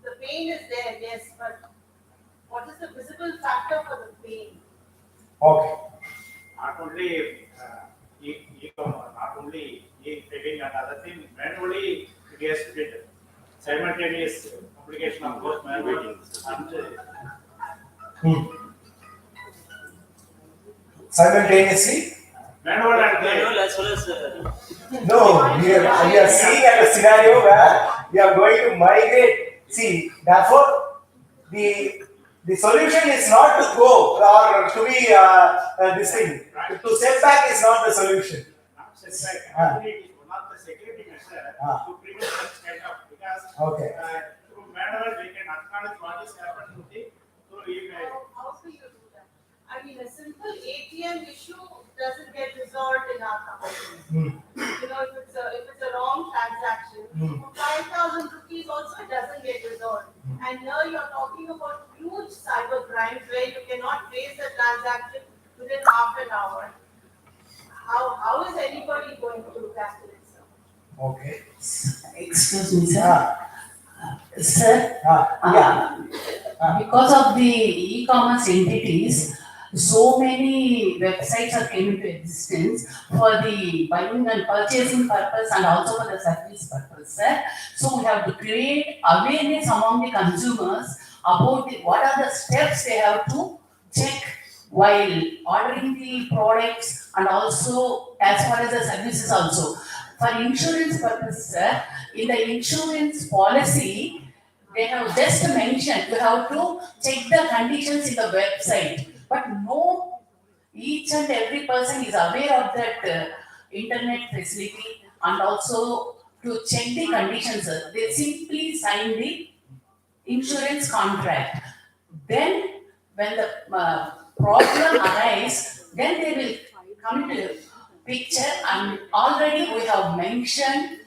[SPEAKER 8] the pain is there, yes, but what is the visible factor for the pain?
[SPEAKER 2] Okay.
[SPEAKER 5] Not only e-commerce, not only e-trading and other things, manually it has to get simultaneous application of both manual and
[SPEAKER 2] Simultaneously?
[SPEAKER 5] manual and
[SPEAKER 3] Manual as well as
[SPEAKER 2] No, we are seeing at a scenario where we are going to migrate. See, therefore, the solution is not to go or to be this thing. To step back is not the solution.
[SPEAKER 5] not setback.
[SPEAKER 2] Ah.
[SPEAKER 5] Actually, it is one of the security measures
[SPEAKER 2] Ah.
[SPEAKER 5] to prevent such kind of, because
[SPEAKER 2] Okay.
[SPEAKER 5] through manual we can acknowledge what is happened to the, through email.
[SPEAKER 8] How do you do that? I mean, a simple ATM issue doesn't get resolved in our company. You know, if it's a wrong transaction, for 5,000 rupees also it doesn't get resolved. And here you're talking about huge cyber crimes where you cannot trace the transaction within half an hour. How is anybody going to tackle it, sir?
[SPEAKER 2] Okay.
[SPEAKER 7] Excuse me, sir.
[SPEAKER 2] Ah,
[SPEAKER 7] Sir,
[SPEAKER 2] yeah.
[SPEAKER 7] because of the e-commerce entities, so many websites are came into existence for the buying and purchasing purpose and also for the service purpose, sir. So we have to create awareness among the consumers about what are the steps they have to check while ordering the products and also as far as the services also. For insurance purpose, sir, in the insurance policy, they have just mentioned you have to check the conditions in the website, but no, each and every person is aware of that internet facility and also to check the conditions. They simply sign the insurance contract. Then, when the problem arises, then they will come into picture and already we have mentioned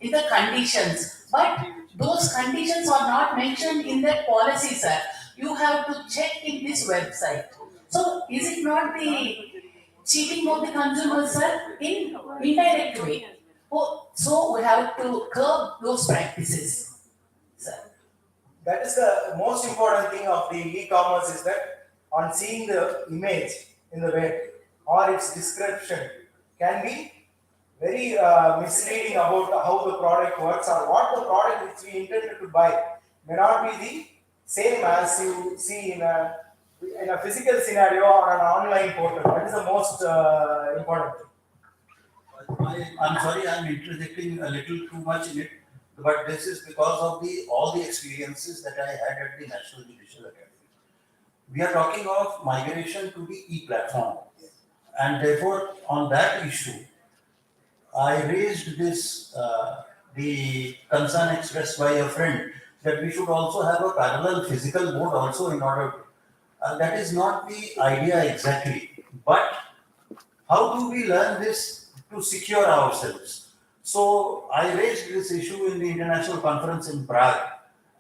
[SPEAKER 7] in the conditions, but those conditions are not mentioned in that policy, sir. You have to check in this website. So is it not the cheating of the consumer, sir, in indirect way? Oh, so we have to curb those practices, sir.
[SPEAKER 2] That is the most important thing of the e-commerce is that on seeing the image in the web or its description can be very misleading about how the product works or what the product which we intended to buy may not be the same as you see in a physical scenario or an online portal. That is the most important thing.
[SPEAKER 3] I'm sorry, I'm interjecting a little too much in it, but this is because of all the experiences that I had at the National Judicial Academy. We are talking of migration to the e-platform, and therefore on that issue, I raised this, the concern expressed by a friend that we should also have a parallel physical mode also in order to, that is not the idea exactly, but how do we learn this to secure ourselves? So I raised this issue in the international conference in Prague,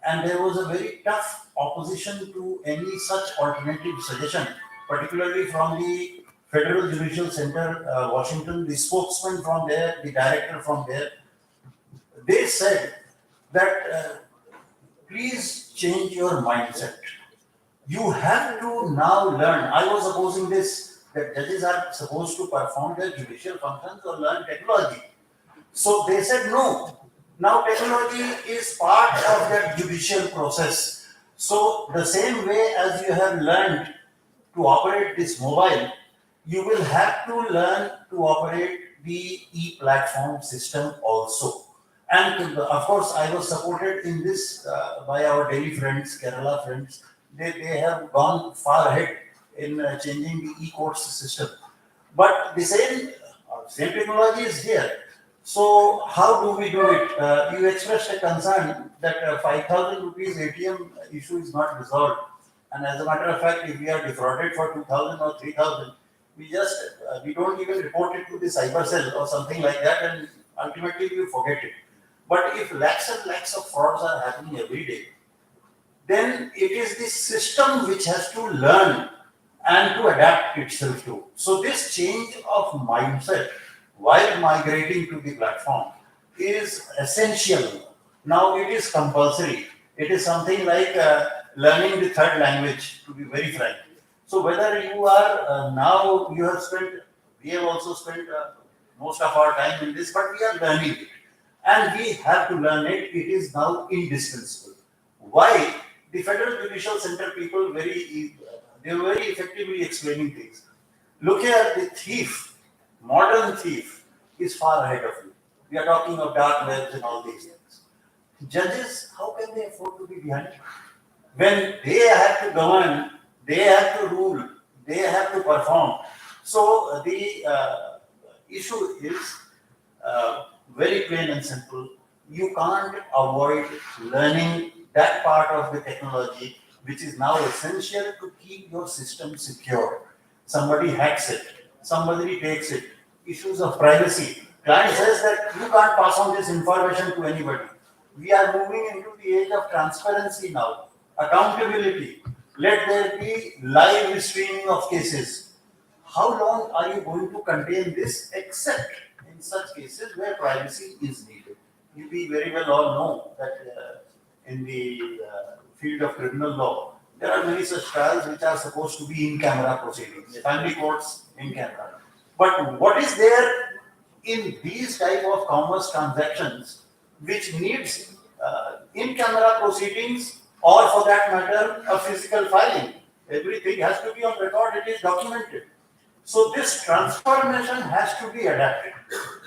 [SPEAKER 3] and there was a very tough opposition to any such alternative suggestion, particularly from the Federal Judicial Center, Washington, the spokesman from there, the director from there. They said that please change your mindset. You have to now learn. I was opposing this, that judges are supposed to perform their judicial functions or learn technology. So they said no. Now technology is part of that judicial process. So the same way as you have learned to operate this mobile, you will have to learn to operate the e-platform system also. And of course, I was supported in this by our Delhi friends, Kerala friends. They have gone far ahead in changing the e-courts system. But the same technology is here. So how do we do it? You expressed a concern that 5,000 rupees ATM issue is not resolved. And as a matter of fact, if we are defrauded for 2,000 or 3,000, we don't even report it to the cyber cell or something like that, and ultimately we forget it. But if lakhs and lakhs of frauds are happening every day, then it is the system which has to learn and to adapt itself to. So this change of mindset while migrating to the platform is essential. Now it is compulsory. It is something like learning the third language, to be very frank. So whether you are now you have spent, we have also spent most of our time in this, but we are learning it, and we have to learn it. It is now indispensable. Why? The Federal Judicial Center people they were very effectively explaining things. Look here, the thief, modern thief, is far ahead of you. We are talking of dark webs and all these things. Judges, how can they afford to be behind? When they have to govern, they have to rule, they have to perform. So the issue is very plain and simple. You can't avoid learning that part of the technology which is now essential to keep your system secure. Somebody hacks it, somebody takes it. Issues of privacy. Client says that you can't pass on this information to anybody. We are moving into the age of transparency now, accountability. Let there be live streaming of cases. How long are you going to contain this except in such cases where privacy is needed? We very well all know that in the field of criminal law, there are many such trials which are supposed to be in camera proceedings, family courts in camera. But what is there in these type of commerce transactions which needs in camera proceedings, or for that matter a physical filing? Everything has to be on record, it is documented. So this transformation has to be adapted.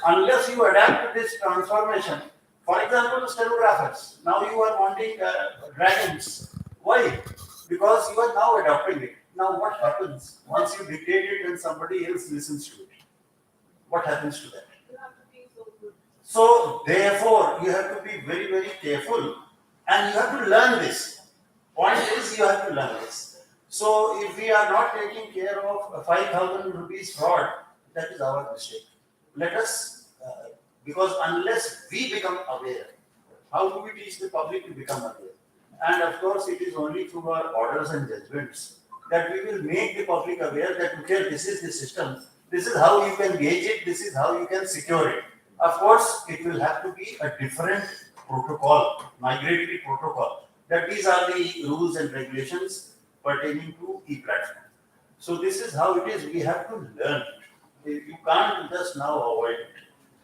[SPEAKER 3] Unless you adapt to this transformation, for example, stenographers, now you are wanting dragons. Why? Because you are now adopting it. Now what happens once you dictate it and somebody else listens to it? What happens to that?
[SPEAKER 8] You have to be so good.
[SPEAKER 3] So therefore, you have to be very, very careful, and you have to learn this. Point is, you have to learn this. So if we are not taking care of 5,000 rupees fraud, that is our mistake. Let us, because unless we become aware, how do we teach the public to become aware? And of course, it is only through our orders and judgments that we will make the public aware that, okay, this is the system, this is how you can gauge it, this is how you can secure it. Of course, it will have to be a different protocol, migratory protocol, that these are the rules and regulations pertaining to e-platform. So this is how it is, we have to learn it. You can't just now avoid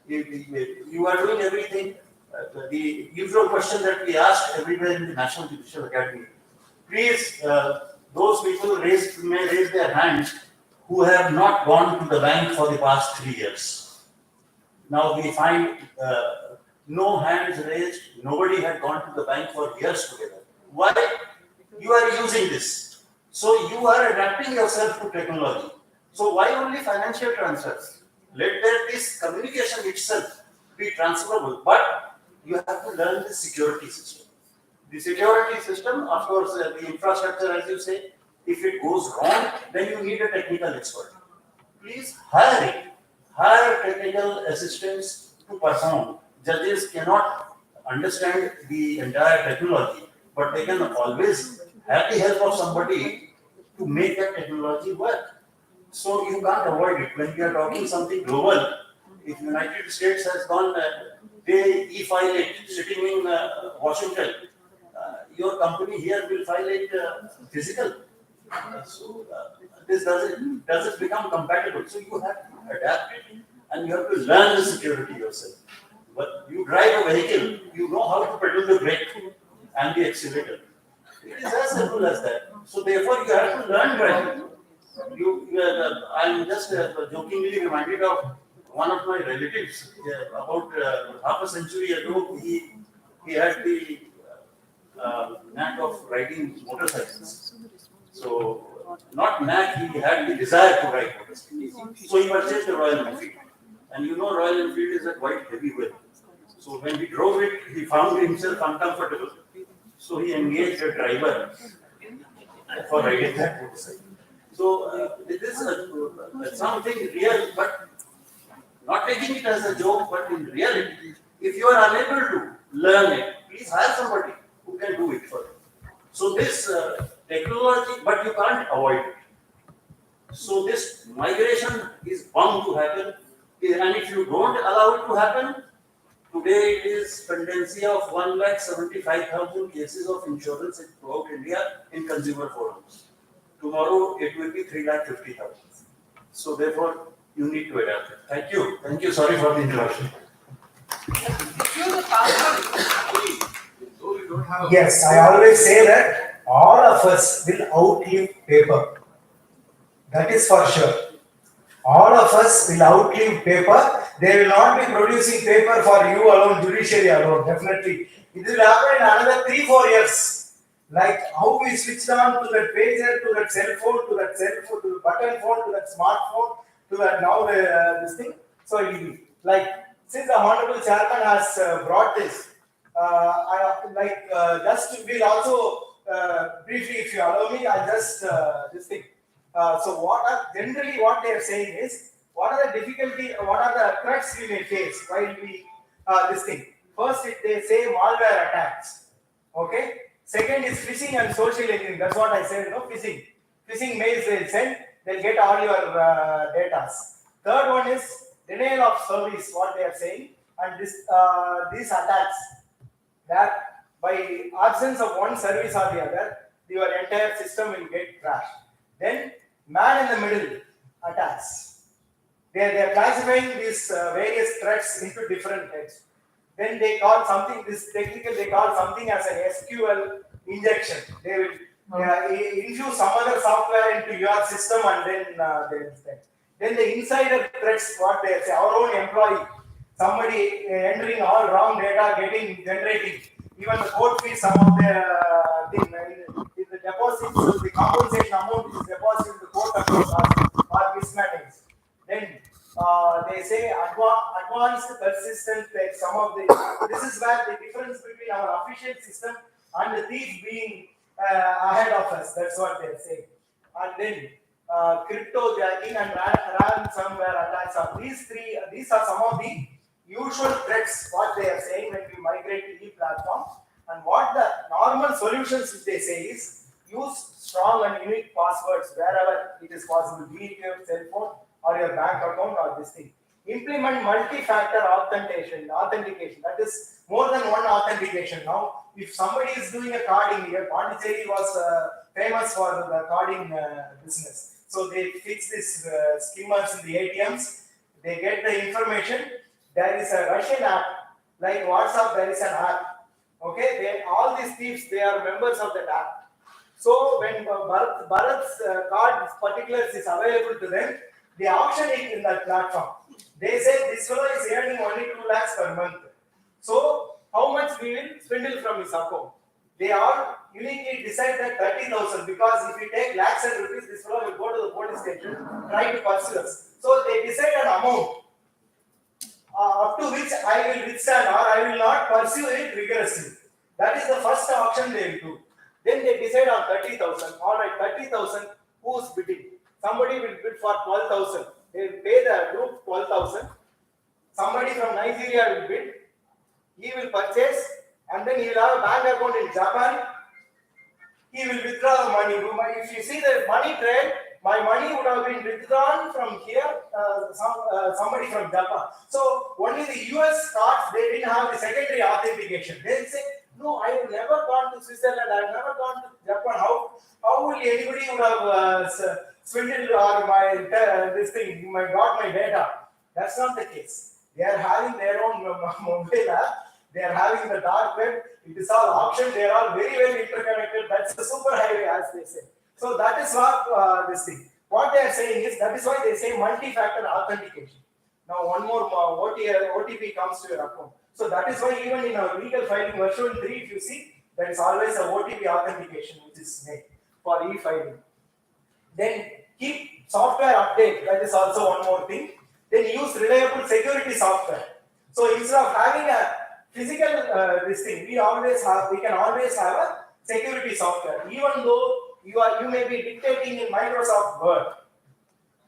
[SPEAKER 3] it. You are doing everything. The usual question that we ask everywhere in the National Judicial Academy, please, those people may raise their hands who have not gone to the bank for the past 3 years. Now we find no hands raised, nobody had gone to the bank for years together. Why? You are using this. So you are adapting yourself to technology. So why only financial transfers? Let there this communication itself be transferable, but you have to learn the security system. The security system, of course, the infrastructure, as you say, if it goes wrong, then you need a technical expert. Please hire it. Hire technical assistants to perform. Judges cannot understand the entire technology, but they can always have the help of somebody to make that technology work. So you can't avoid it. When we are talking something global, if United States has gone, they e-file it sitting in Washington. Your company here will file it physical. So this doesn't become compatible. So you have to adapt it, and you have to learn the security yourself. But you drive a vehicle, you know how to pedal the brake and the accelerator. It is as simple as that. So therefore, you have to learn driving. I'm just jokingly reminded of one of my relatives. About half a century ago, he had the knack of riding motorcycles. So, not knack, he had the desire to ride motorcycles. So he purchased a Royal Enfield. And you know Royal Enfield is a quite heavy vehicle. So when he drove it, he found himself uncomfortable. So he engaged a driver for riding that motorcycle. So this is something real, but not taking it as a joke, but in reality, if you are unable to learn it, please hire somebody who can do it for you. So this technology, but you can't avoid it. So this migration is bound to happen, and if you don't allow it to happen, today it is pendency of 1,75,000 cases of insurance throughout India in consumer forums. tomorrow it will be 3,50,000. So therefore, you need to adapt it. Thank you. Thank you. Sorry for the interruption.
[SPEAKER 4] If you the password, though you don't have.
[SPEAKER 2] Yes, I always say that all of us will outlive paper. That is for sure. All of us will outlive paper. They will not be producing paper for you alone, judiciary alone, definitely. It will happen in another 3-4 years. Like how we switched on to that pager, to that cell phone, to the button phone, to that smartphone, to that now this thing. So it will be like since the honorable chairman has brought this, just will also briefly, if you allow me, I'll just this thing. So generally what they are saying is what are the difficulty, what are the threats we may face while we this thing. First, they say malware attacks. Okay. Second is phishing and social engineering. That's what I said. No phishing. Phishing mails they'll send. They'll get all your data. Third one is denial of service. What they are saying, and these attacks that by absence of one service or the other, your entire system will get crashed. Then man in the middle attacks. They are classifying these various threats into different heads. Then they call something, this technical, they call something as an SQL injection. They will infuse some other software into your system and then they will spend. Then the insider threats, what they say, our own employee, somebody entering all wrong data, generating, even the court fees, some of the deposits, the compensation amount is deposited in the court account are mismanaged. Then they say advanced persistent threats. This is where the difference between our official system and the thief being ahead of us. That's what they say. And then crypto jacking and ransomware attacks are these are some of the usual threats what they are saying when we migrate to e-platform. And what the normal solutions which they say is use strong and unique passwords wherever it is possible, be it your cell phone or your bank account or this thing. Implement multi-factor authentication. That is more than one authentication. Now, if somebody is doing a carding here, Pondicherry was famous for the carding business. So they fix these skimmers in the ATMs. They get the information. There is a Russian app, like WhatsApp, there is an app. Okay, all these thieves, they are members of that app. So when Bharat's card particulars is available to them, they auction it in that platform. They say this fellow is earning only 2 lakhs per month. So how much we will swindle from his account? They all uniquely decide that 30,000 because if we take lakhs and rupees, this fellow will go to the police station, try to pursue us. So they decide an amount up to which I will withstand or I will not pursue it rigorously. That is the first auction they will do. Then they decide on 30,000. All right, 30,000. Who's bidding? Somebody will bid for 12,000. They will pay the group 12,000. Somebody from Nigeria will bid. He will purchase, and then he will have a bank account in Japan. He will withdraw the money. If you see the money trail, my money would have been withdrawn from here. Somebody from Japan. So only the US cards, they didn't have the secondary authentication. They say, no, I have never gone to Switzerland. I have never gone to Japan. How will anybody would have swindled or got my data? That's not the case. They are having their own mobile app. They are having the dark web. It is all auction. They are all very well interconnected. That's the super highway, as they say. So that is what this thing. What they are saying is that is why they say multi-factor authentication. Now one more OTP comes to your account. So that is why even in our legal filing version 3, if you see, there is always a OTP authentication which is made for e-filing. Then keep software update. That is also one more thing. Then use reliable security software. So instead of having a physical this thing, we can always have a security software. Even though you may be dictating in Microsoft Word,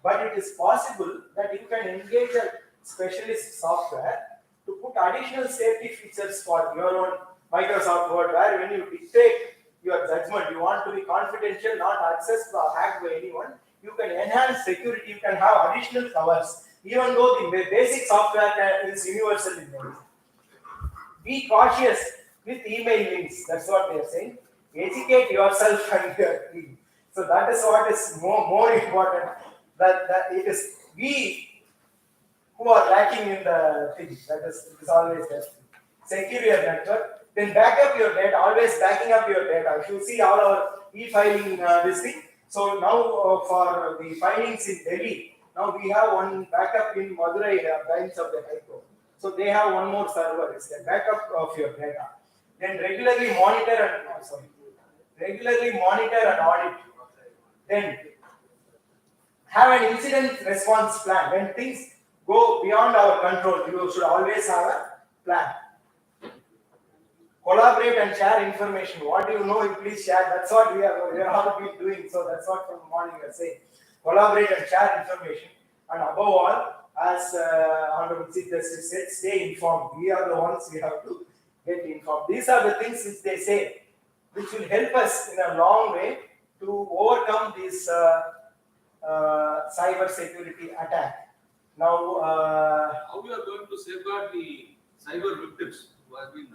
[SPEAKER 2] but it is possible that you can engage a specialist software to put additional safety features for your own Microsoft Word, where when you dictate your judgment, you want to be confidential, not accessed or hacked by anyone. You can enhance security, you can have additional covers, even though the basic software is universal in nature. Be cautious with email links, that's what they are saying. Educate yourself and your team. So that is what is more important. That it is we who are lacking in the thing. That is, it is always that. Secure your network, then back up your data, always backing up your data. If you see all our e-filing this thing, so now for the filings in Delhi, now we have one backup in Madurai branch of the High Court. So they have one more server, it's the backup of your data. Then regularly monitor and audit. Then have an incident response plan. When things go beyond our control, you should always have a plan. Collaborate and share information. What do you know, you please share. That's what we are all been doing. So that's what from the morning we are saying. Collaborate and share information. And above all, as Honorable Chief Justice said, stay informed. We are the ones we have to get informed. These are the things which they say, which will help us in a long way to overcome this cyber security attack. Now,
[SPEAKER 4] How you are going to safeguard the cyber victims who have been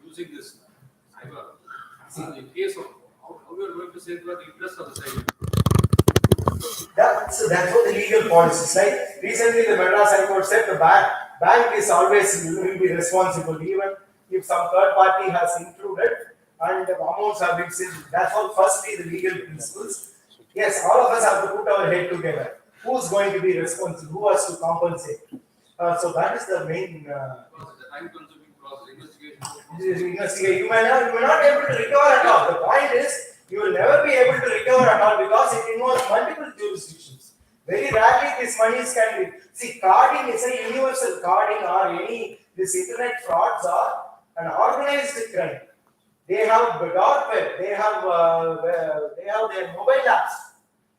[SPEAKER 4] using this cyber? In case of how you are going to safeguard the interest of the cyber?
[SPEAKER 2] that's what the legal policy is like. Recently, the Madras High Court said the bank is always will be responsible, even if some third party has included and the amounts have been sent. That's all. Firstly, the legal principles. Yes, all of us have to put our head together. Who's going to be responsible? Who has to compensate? So that is the main.
[SPEAKER 4] Because it's a time-consuming process,
[SPEAKER 2] Investigate. You may not be able to recover at all. The point is, you will never be able to recover at all because it involves multiple jurisdictions. Very rarely this money can be. See, carding is a universal carding or any this internet frauds are an organized crime. They have dark web. They have their mobile apps.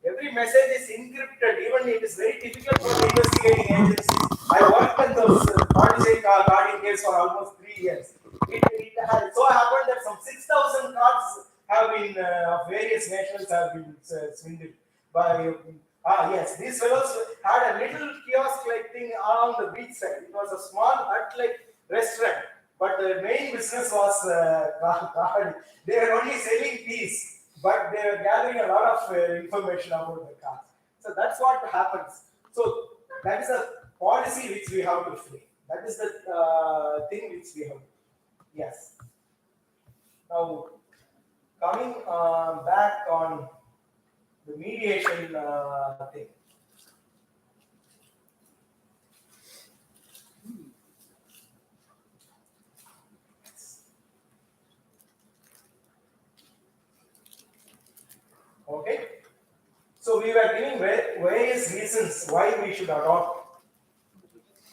[SPEAKER 2] Every message is encrypted. Even it is very difficult for the investigating agencies. I worked on those 46 carding case for almost 3 years. It has so happened that some 6,000 cards have been of various nations have been swindled by. Yes, these fellows had a little kiosk-like thing along the beach side. It was a small hut-like restaurant, but the main business was card. They were only selling teas, but they were gathering a lot of information about the cards. So that's what happens. So that is a policy which we have to frame. That is the thing which we have. Yes. Now, coming back on the mediation thing. Okay. So we were giving various reasons why we should adopt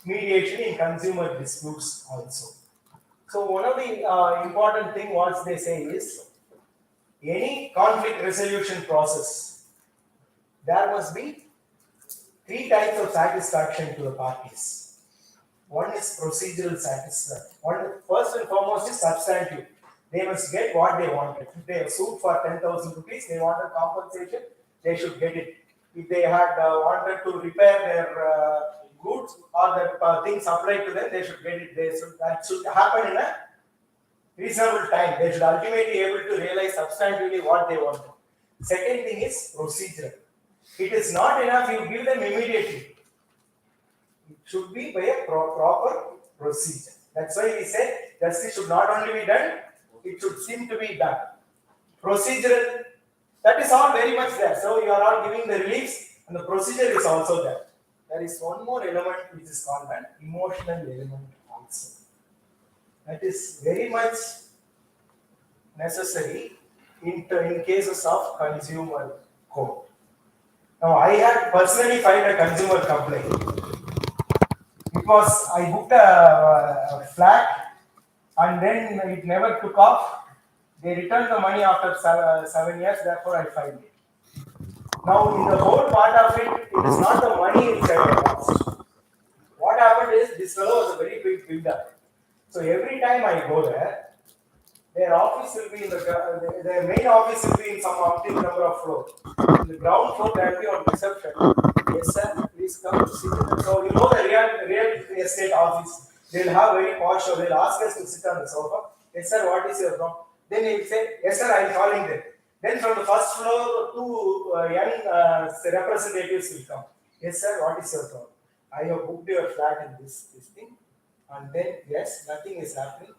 [SPEAKER 2] mediation in consumer disputes also. So one of the important thing what they say is any conflict resolution process, there must be 3 types of satisfaction to the parties. One is procedural satisfaction. First and foremost is substantive. They must get what they wanted. If they have sued for 10,000 rupees, they wanted compensation, they should get it. If they had wanted to repair their goods or the things applied to them, they should get it. That should happen in a reasonable time. They should ultimately be able to realize substantively what they want. Second thing is procedural. It is not enough you give them immediately. It should be by a proper procedure. That's why we said justice should not only be done, it should seem to be done. Procedural, that is all very much there. So you are all giving the reliefs and the procedure is also there. There is one more element which is called an emotional element also. That is very much necessary in cases of consumer court. Now, I had personally filed a consumer complaint because I booked a flat and then it never took off. They returned the money after 7 years, therefore I filed it. Now, in the whole part of it, it is not the money itself I lost. What happened is this fellow was a very big builder. So every time I go there, their office will be in their main office will be in some umpteen number of floors. In the ground floor, there will be on reception. Yes, sir, please come to sit. So you know the real estate office. They'll have very posh show. They'll ask us to sit on the sofa. Yes, sir, what is your problem? Then he'll say, yes, sir, I'm calling them. Then from the first floor, two young representatives will come. Yes, sir, what is your problem? I have booked your flat in this thing. And then, yes, nothing is happening.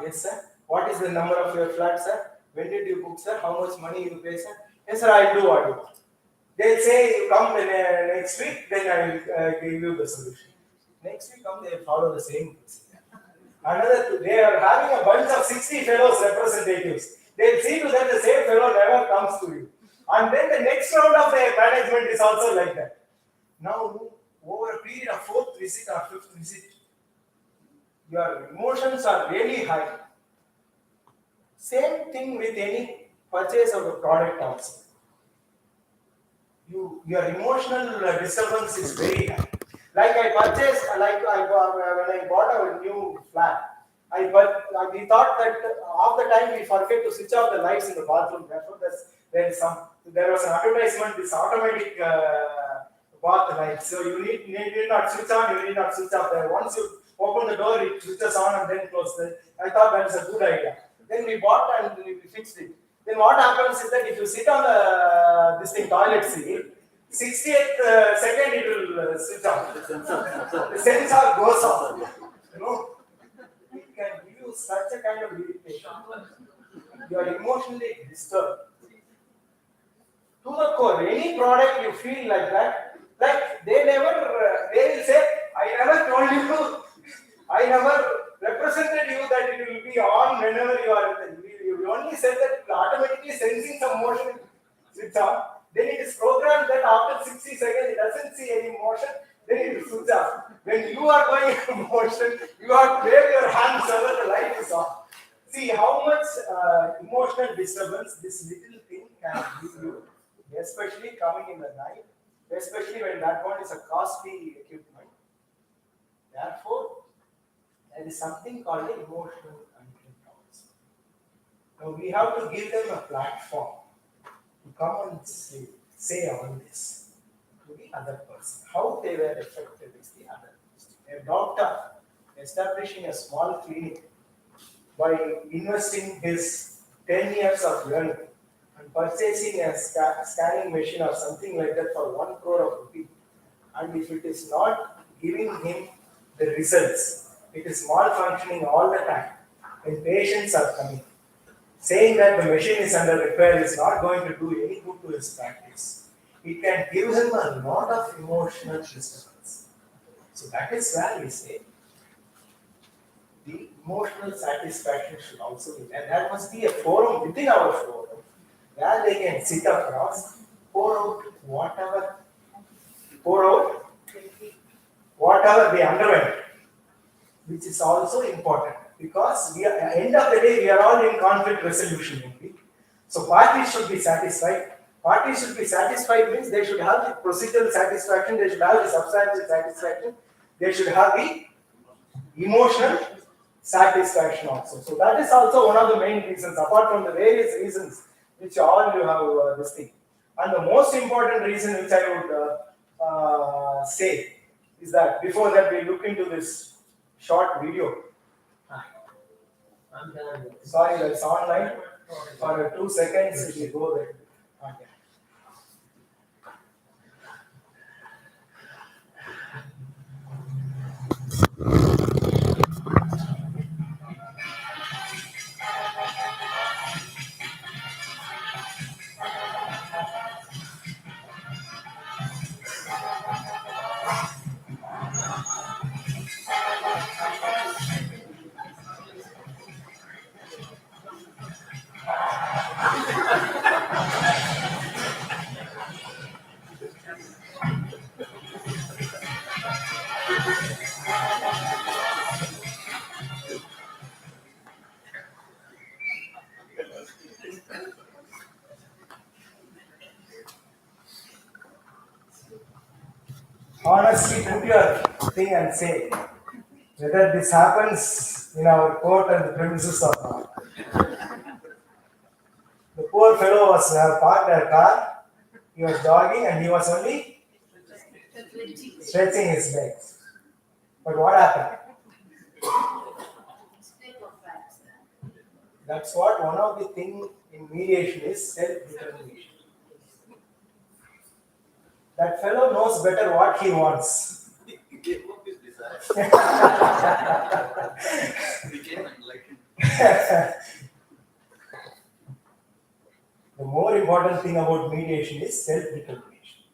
[SPEAKER 2] Yes, sir. What is the number of your flat, sir? When did you book, sir? How much money you pay, sir? Yes, sir, I'll do what you want. They'll say, you come in, next week, then I will give you the solution. Next week, come, they will follow the same procedure. They are having a bunch of 60 fellows representatives. They'll see to that the same fellow never comes to you. And then the next round of their management is also like that. Now, over a period of 4th visit or 5th visit, your emotions are really high. Same thing with any purchase of a product also. Your emotional disturbance is very high. Like I purchased, when I bought a new flat, we thought that half the time we forget to switch off the lights in the bathroom. Therefore, there was an advertisement, this automatic bath light. So you need not switch on, you need not switch off there. Once you open the door, it switches on and then closes. I thought that is a good idea. Then we bought and we fixed it. Then what happens is that if you sit on the toilet seat, 68th second it will switch off. The sensor goes off. You know, it can give you such a kind of irritation. You are emotionally disturbed. To the core, any product you feel like that, like they will say, I never told you, I never represented you that it will be on whenever you are. You only said that it will automatically sensing some motion, switch on. Then it is programmed that after 60 seconds it doesn't see any motion, then it will switch off. When you are going in motion, you have to wave your hands so that the light is off. See how much emotional disturbance this little thing can give you, especially coming in the night, especially when that one is a costly equipment. Therefore, there is something called an emotional content also. Now we have to give them a platform to come and say all this to the other person. How they were affected is the other person. A doctor establishing a small clinic by investing his 10 years of learning and purchasing a scanning machine or something like that for 1 crore of rupees. And if it is not giving him the results, it is malfunctioning all the time. When patients are coming, saying that the machine is under repair is not going to do any good to his practice. It can give him a lot of emotional disturbance. So that is where we say the emotional satisfaction should also be there. There must be a forum within our forum where they can sit across, pour out whatever they underwent, which is also important. Because at the end of the day, we are all in conflict resolution only. So parties should be satisfied. Parties should be satisfied means they should have the procedural satisfaction, they should have the substantial satisfaction, they should have the emotional satisfaction also. So that is also one of the main reasons, apart from the various reasons which all you have this thing. And the most important reason which I would say is that before that we look into this short video. Sorry, that's online. For 2 seconds, it will go there. Okay. Honestly, put your thing and say whether this happens in our court and the premises or not. The poor fellow was parked a car, he was jogging and he was only stretching his legs. But what happened? That's what one of the things in mediation is self-determination. That fellow knows better what he wants.
[SPEAKER 4] He gave up his desire. Became enlightened.
[SPEAKER 2] The more important thing about mediation is self-determination.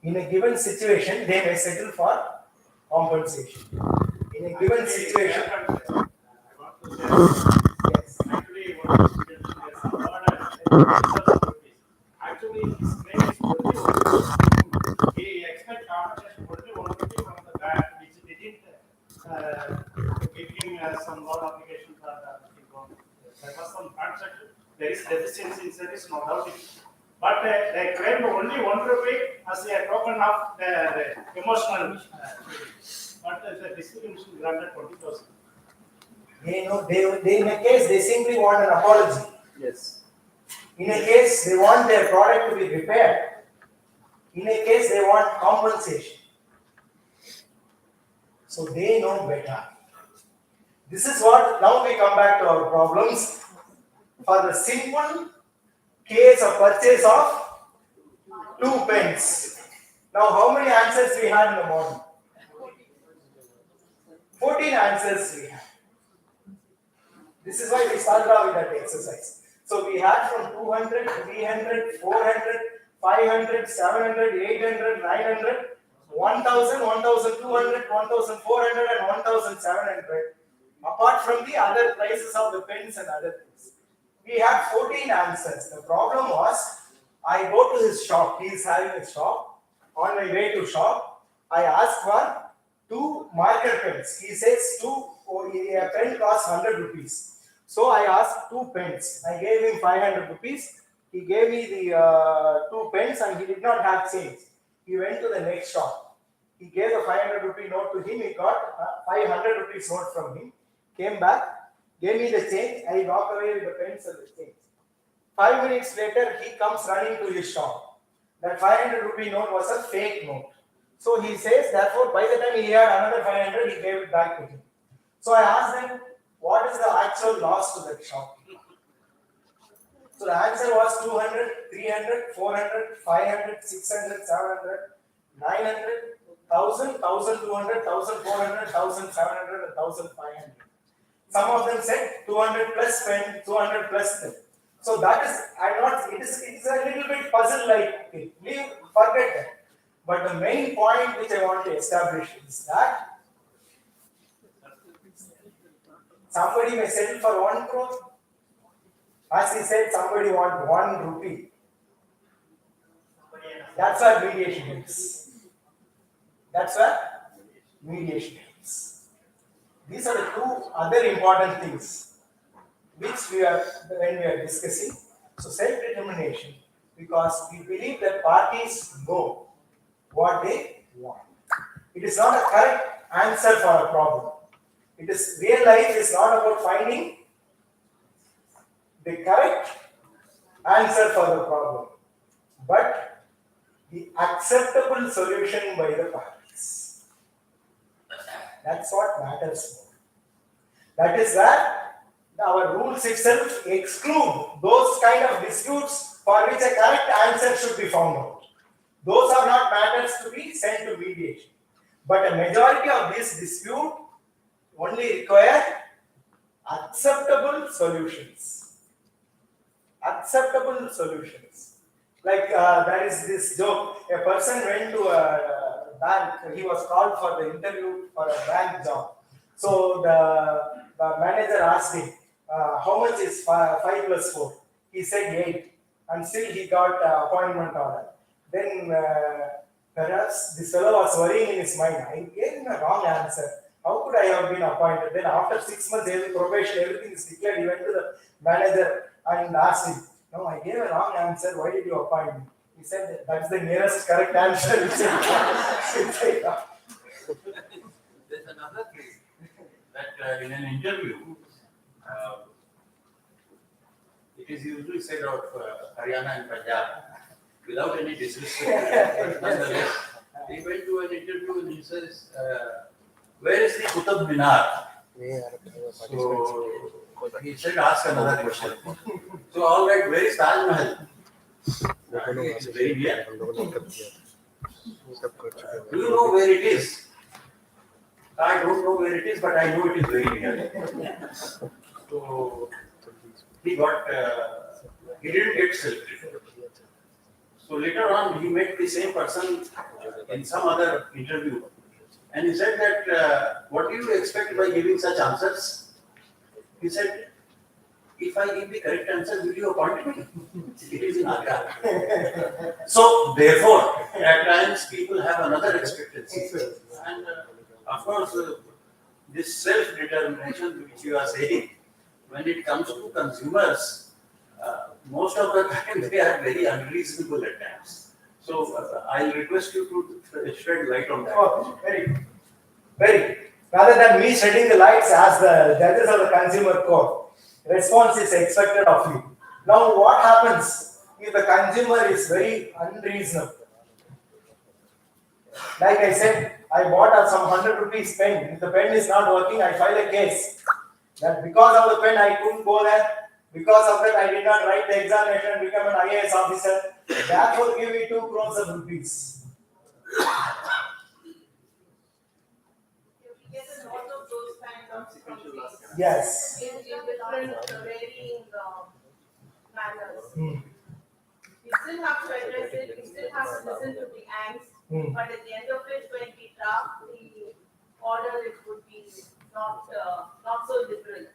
[SPEAKER 2] In a given situation, they may settle for compensation. In a given situation,
[SPEAKER 5] I want to say,
[SPEAKER 2] yes.
[SPEAKER 5] actually, one of the students has awarded actually his claim is only 1 rupee. He expect compensation only 1 rupee from the bank, which didn't give him some loan application for there was some transaction. There is deficiency in service, no doubt. But they claimed only 1 rupee as a token of the emotional. But the distribution granted 20,000.
[SPEAKER 2] They know they in a case they simply want an apology.
[SPEAKER 5] Yes.
[SPEAKER 2] In a case they want their product to be repaired. In a case they want compensation. So they know better. This is what now we come back to our problems. For the simple case of purchase of 2 pens. Now how many answers we had in the morning? 14 answers we had. This is why we started off with that exercise. So we had from 200, 300, 400, 500, 700, 800, 900, 1000, 1200, 1400 and 1700. Apart from the other prices of the pens and other things. We had 14 answers. The problem was, I go to his shop. He is having a shop. On my way to shop, I asked for 2 marker pens. He says a pen costs 100 rupees. So I asked 2 pens. I gave him 500 rupees. He gave me the 2 pens and he did not have change. He went to the next shop. He gave a 500 rupee note to him. He got a 500 rupees note from him. Came back, gave me the change. I walk away with the pens and the change. 5 minutes later, he comes running to his shop. That 500 rupee note was a fake note. So he says, therefore, by the time he had another 500, he gave it back to him. So I asked him, what is the actual loss to that shop? So the answer was 200, 300, 400, 500, 600, 700, 900, 1000, 1200, 1400, 1700, and 1500. Some of them said 200 plus pen, 200 plus pen. So that is, it's a little bit puzzle-like thing. Forget that. But the main point which I want to establish is that somebody may settle for 1 crore. As he said, somebody want 1 rupee. That's where mediation is. That's where mediation is. These are the 2 other important things which when we are discussing. So self-determination, because we believe that parties know what they want. It is not a correct answer for a problem. It is real life is not about finding the correct answer for the problem, but the acceptable solution by the parties. That's what matters more. That is where our rules itself exclude those kind of disputes for which a correct answer should be found out. Those are not matters to be sent to mediation. But a majority of these disputes only require acceptable solutions. Acceptable solutions. Like there is this joke. A person went to a bank. He was called for the interview for a bank job. So the manager asked him, how much is 5 plus 4? He said 8. And still he got appointment order. Then perhaps this fellow was worrying in his mind. I gave him a wrong answer. How could I have been appointed? Then after 6 months, probation, everything is declared. He went to the manager and asked him, no, I gave a wrong answer. Why did you appoint me? He said, that's the nearest correct answer.
[SPEAKER 4] There's another thing that in an interview, it is usually said of Haryana and Punjab, without any disrespect, but nonetheless, he went to an interview and he says, where is the Qutub Minar?
[SPEAKER 6] We are participants.
[SPEAKER 4] So,
[SPEAKER 3] He said, ask another question. So, all right, where is Taj Mahal? It's very near.
[SPEAKER 6] हम लोगों ने कर दिया सब कर चुके हैं
[SPEAKER 3] Do you know where it is? I don't know where it is, but I know it is very near. So he got, he didn't get selected. So later on, he met the same person in some other interview, and he said that, what do you expect by giving such answers? He said, if I give the correct answer, will you appoint me? It is in Agra. So therefore, at times people have another expectancy. And of course, this self-determination which you are saying, when it comes to consumers, most of the time they are very unreasonable at times. So I request you to shed light on that.
[SPEAKER 2] Oh, very. Rather than me shedding the lights as the judges of the consumer court, response is expected of you. Now, what happens if the consumer is very unreasonable? Like I said, I bought some 100 rupees pen. If the pen is not working, I file a case that because of the pen I couldn't go there. Because of that, I did not write the examination and become an IAS officer. Therefore, give me 2 crores of rupees.
[SPEAKER 8] You get a lot of those kind of complaints.
[SPEAKER 2] Yes.
[SPEAKER 8] In different varying manners.
[SPEAKER 2] Hmm.
[SPEAKER 8] We still have to address it, we still have to listen to the angst, but at the end of it, when we draft the order, it would be not so liberal.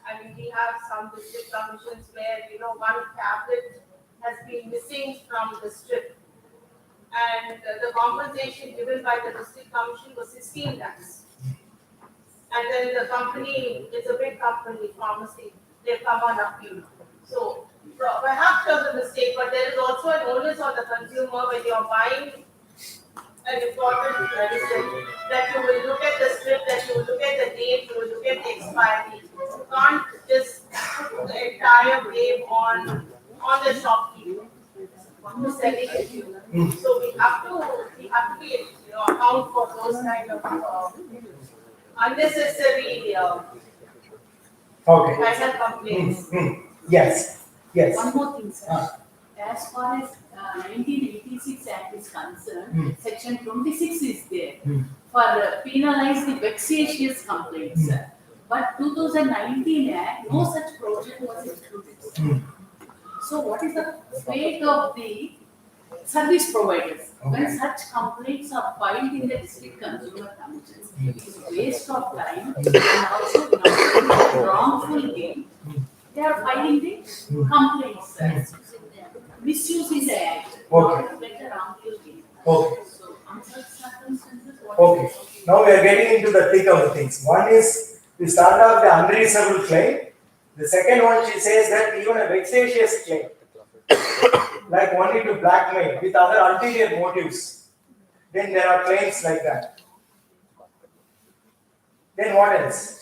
[SPEAKER 8] I mean, we have some district commissions where, one tablet has been missing from the strip. And the compensation given by the district commission was 16 lakhs. And then the company, it's a big company, pharmacy, they come on appeal. So perhaps it was a mistake, but there is also an onus on the consumer when you are buying an important medicine, that you will look at the strip, that you will look at the date, you will look at the expiry. You can't just put the entire blame on the shopkeeper who's selling it to you. So we have to be, account for those kind of unnecessary
[SPEAKER 2] Okay.
[SPEAKER 8] kind of complaints.
[SPEAKER 2] Yes. Yes.
[SPEAKER 7] One more thing, sir. As far as 1986 Act is concerned, Section 26 is there for penalize the vexatious complaints. But 2019 Act, no such provision was included. So what is the fate of the service providers? When such complaints are filed in the district consumer commissions, it is waste of time and also not only wrongful gain. They are filing the complaints, misusing the act, not to get the wrongful gain.
[SPEAKER 2] Okay.
[SPEAKER 7] So, on such circumstances, what
[SPEAKER 2] Okay.
[SPEAKER 7] is the
[SPEAKER 2] Now we are getting into the thick of the things. One is we start off the unreasonable claim. The second one, she says that even a vexatious claim, like wanting to blackmail with other ulterior motives, then there are claims like that. Then what else?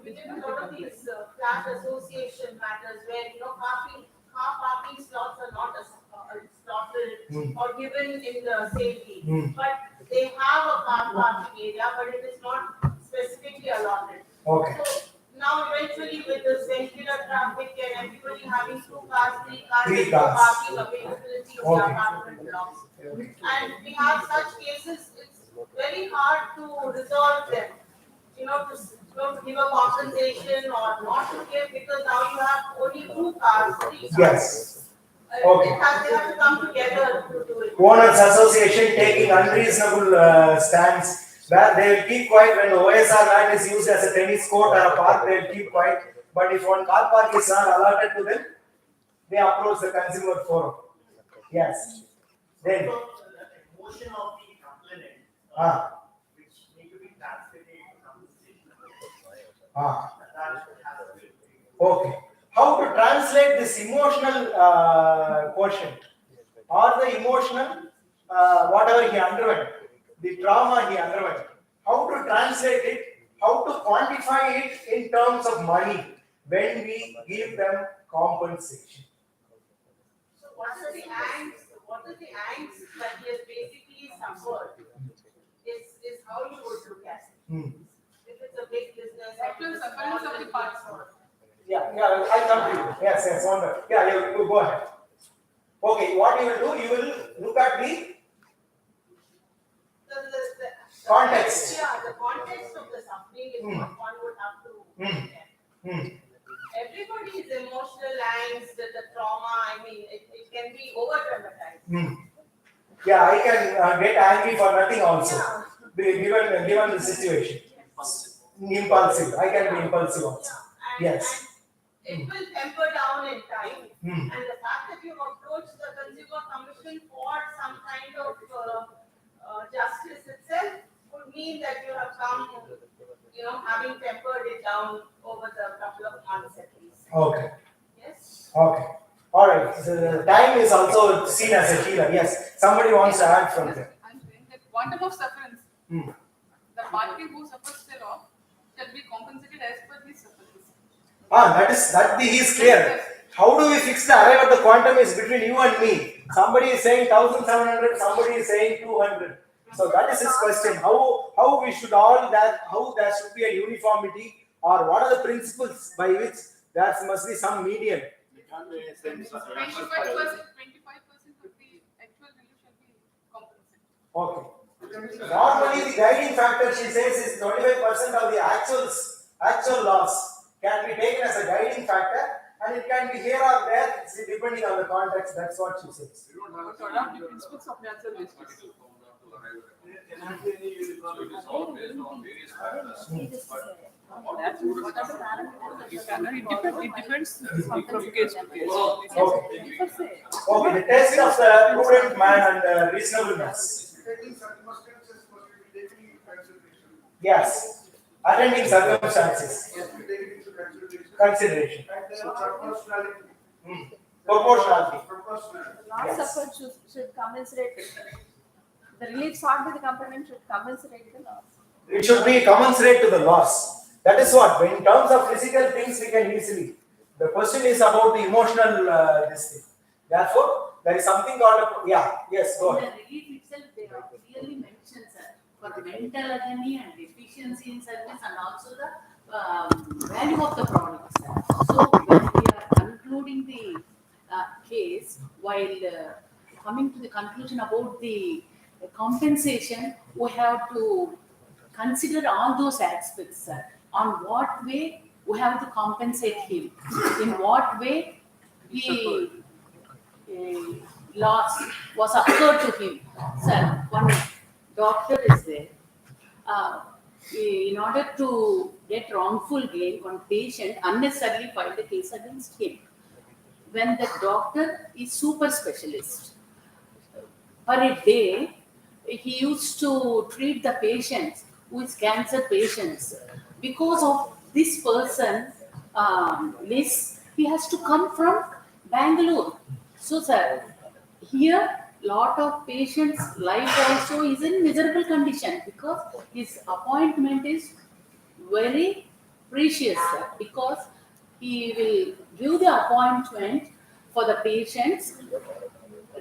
[SPEAKER 8] We did a lot of these flat association matters where, car parking slots are not slotted or given in the same deed. But they have a car parking area, but it is not specifically allotted.
[SPEAKER 2] Okay.
[SPEAKER 8] So now eventually with this vehicular traffic and everybody having 2 cars, 3 cars,
[SPEAKER 2] Three
[SPEAKER 8] there's no
[SPEAKER 2] cars.
[SPEAKER 8] parking availability in the
[SPEAKER 2] Okay.
[SPEAKER 8] apartment blocks. And we have such cases, it's very hard to resolve them. To give a compensation or not to give, because now you have only 2 cars, 3 cars.
[SPEAKER 2] Yes. Okay.
[SPEAKER 8] They have to come together to do it.
[SPEAKER 2] Owners Association taking unreasonable stance where they will keep quiet when the OSR land is used as a tennis court or a park, they will keep quiet. But if one car park is not allotted to them, they approach the consumer forum. Yes. Then,
[SPEAKER 5] Motion of the complainant, which need to be translated to compensation. That has to be.
[SPEAKER 2] okay. How to translate this emotional quotient or the emotional whatever he underwent, the trauma he underwent. How to translate it, how to quantify it in terms of money when we give them compensation.
[SPEAKER 8] So what is the angst that he has basically suffered is how you would look at it. If parts of.
[SPEAKER 2] Yeah, I'll come to you. Yes, wonderful. Yeah, you go ahead. Okay, what you will do, you will look at the
[SPEAKER 8] The
[SPEAKER 2] context.
[SPEAKER 8] Yeah, the context of the suffering is what one would have to look at.
[SPEAKER 2] Hmm.
[SPEAKER 8] Everybody is emotional angst, the trauma, I mean, it can be over dramatized.
[SPEAKER 2] Yeah, I can get angry for nothing also.
[SPEAKER 8] Yeah.
[SPEAKER 2] Given the situation. Impulsive. I can be impulsive also.
[SPEAKER 8] Yeah,
[SPEAKER 2] Yes.
[SPEAKER 8] and it will temper down in time.
[SPEAKER 2] Hmm.
[SPEAKER 8] And the fact that you approach the Consumer Commission for some kind of justice itself would mean that you have come, having tempered it down over the couple of months at least.
[SPEAKER 2] Okay.
[SPEAKER 8] Yes?
[SPEAKER 2] Okay. Alright. So the time is also seen as a healer. Yes. Somebody wants to add from there.
[SPEAKER 9] I'm saying that quantum of sufferance,
[SPEAKER 2] Hmm.
[SPEAKER 9] the party who suffers thereof shall be compensated as per his sufferance.
[SPEAKER 2] That he is clear. How do we fix the arrive at the quantum is between you and me. Somebody is saying 1700, somebody is saying 200. So that is his question. How we should all that, how there should be a uniformity, or what are the principles by which there must be some median?
[SPEAKER 9] 25% of the actual relief shall be compensated.
[SPEAKER 2] Okay. Normally the guiding factor, she says, is 25% of the actual loss can be taken as a guiding factor, and it can be here or there depending on the context. That's what she says.
[SPEAKER 4] We don't have
[SPEAKER 9] To adopt the principles of natural justice.
[SPEAKER 4] particle formula to arrive at it. So it is all based on various factors. But
[SPEAKER 9] That's what it depends from case to case.
[SPEAKER 2] Okay. Okay, the test of the prudent man and reasonableness.
[SPEAKER 6] Taking circumstances must be taken into consideration.
[SPEAKER 2] Yes. Attending circumstances.
[SPEAKER 6] Must be taken into consideration.
[SPEAKER 2] Consideration.
[SPEAKER 6] And then proportionality.
[SPEAKER 2] Proportionality.
[SPEAKER 6] Proportionality.
[SPEAKER 10] Loss
[SPEAKER 2] Yes.
[SPEAKER 10] suffered should compensate. The relief sought by the government should compensate the loss.
[SPEAKER 2] It should be commensurate to the loss. That is what, in terms of physical things, we can easily. The question is about the emotional this thing. Therefore, there is something called yes, go
[SPEAKER 7] In
[SPEAKER 2] ahead.
[SPEAKER 7] the relief itself, they are clearly mentioned, sir, for mental agony and deficiency in service and also the value of the product, sir. So when we are concluding the case, while coming to the conclusion about the compensation, we have to consider all those aspects, sir. On what way we have to compensate him, in what way he loss was occurred to him. Sir, one doctor is there. In order to get wrongful gain, one patient unnecessarily filed a case against him. When the doctor is super specialist, per a day, he used to treat the patients who is cancer patients. Because of this person, list, he has to come from Bangalore. So, sir, here lot of patients' life also is in miserable condition because his appointment is very precious, sir, because he will give the appointment for the patients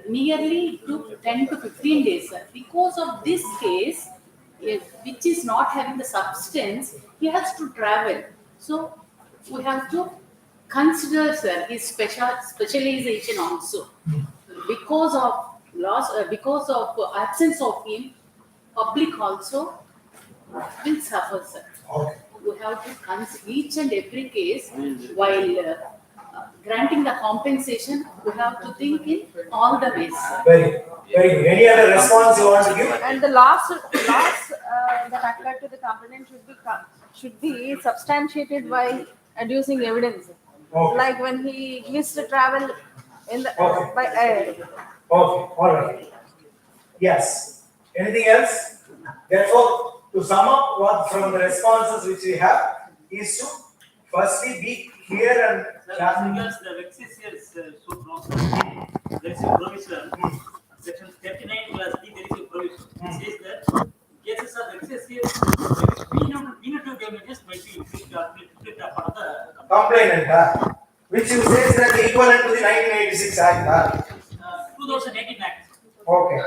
[SPEAKER 7] nearly to 10 to 15 days, sir. Because of this case, which is not having the substance, he has to travel. So we have to consider, sir, his specialization also. Because of loss, because of absence of him, public also will suffer, sir.
[SPEAKER 2] Okay.
[SPEAKER 7] We have to consider each and every case while granting the compensation. We have to think in all the ways, sir.
[SPEAKER 2] Very good. Any other response you want to give?
[SPEAKER 10] And the loss that occurred to the complainant should be substantiated by adducing evidence.
[SPEAKER 2] Okay.
[SPEAKER 10] Like when he used to travel in the
[SPEAKER 2] Okay.
[SPEAKER 10] by air.
[SPEAKER 2] Okay, all right. Yes. Anything else? Therefore, to sum up what from the responses which we have is to firstly be clear and
[SPEAKER 11] Because the vexatious suit there is a provision, section 39 class D, there is a provision. It says that cases of vexatious punitive damages might be inflicted upon the
[SPEAKER 2] complainant, which you says that equivalent to the 1986 Act.
[SPEAKER 11] 2018 Act.
[SPEAKER 2] Okay.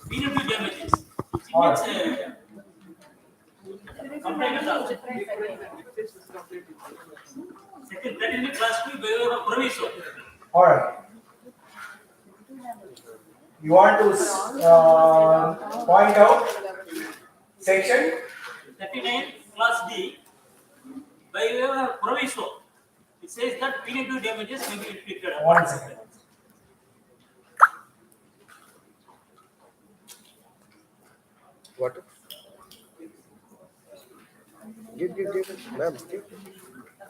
[SPEAKER 11] Punitive damages.
[SPEAKER 2] All
[SPEAKER 11] It means complaint Second, that will be classified by way of proviso.
[SPEAKER 2] All right. You want to point out section
[SPEAKER 11] 39 class D by way of proviso. It says that punitive damages may be inflicted.
[SPEAKER 2] 1 second.
[SPEAKER 6] Water. Give, ma'am, give.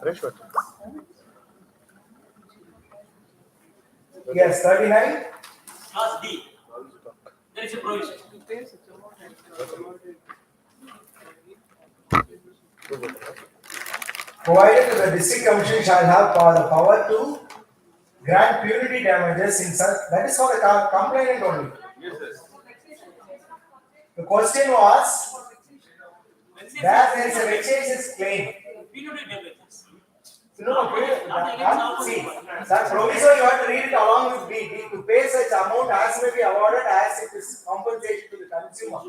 [SPEAKER 6] Fresh water.
[SPEAKER 2] Yes, 39.
[SPEAKER 11] Class D. There is a provision.
[SPEAKER 2] Provided that the district commission shall have the power to grant punitive damages in such, that is for the complainant only.
[SPEAKER 4] Yes, yes.
[SPEAKER 2] The question was that there is a vexatious claim.
[SPEAKER 11] Punitive damages.
[SPEAKER 2] No, see, that proviso you have to read it along with B. To pay such amount as may be awarded as it is compensation to the consumer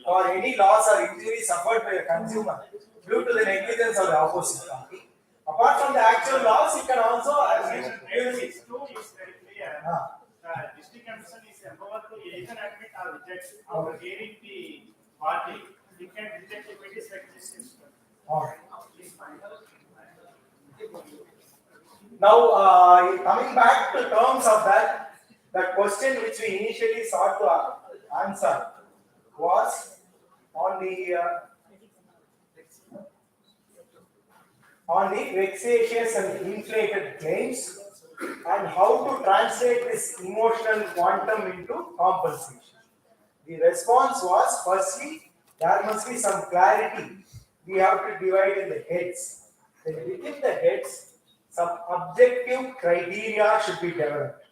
[SPEAKER 2] for any loss or injury suffered by the consumer due to the negligence of the opposite party. Apart from the actual loss, it can also
[SPEAKER 5] Section 2 is very clear. The district commission is empowered to either admit or reject after hearing the party. It can reject if it is vexatious.
[SPEAKER 2] Alright. Now, coming back to terms of that question which we initially sought to answer was on the vexatious and inflated claims and how to translate this emotional quantum into compensation. The response was, firstly, there must be some clarity. We have to divide in the heads. Then within the heads, some objective criteria should be developed.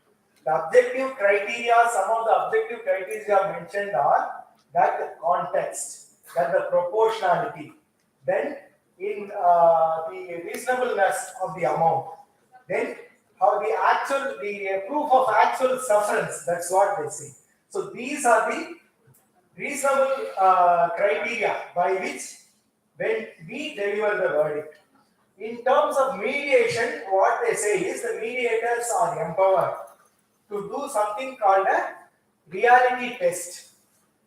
[SPEAKER 2] The objective criteria, some of the objective criteria mentioned are that the context, that the proportionality, then in the reasonableness of the amount, then how the proof of actual sufferance, that's what they say. So these are the reasonable criteria by which when we deliver the verdict. In terms of mediation, what they say is the mediators are empowered to do something called a reality test.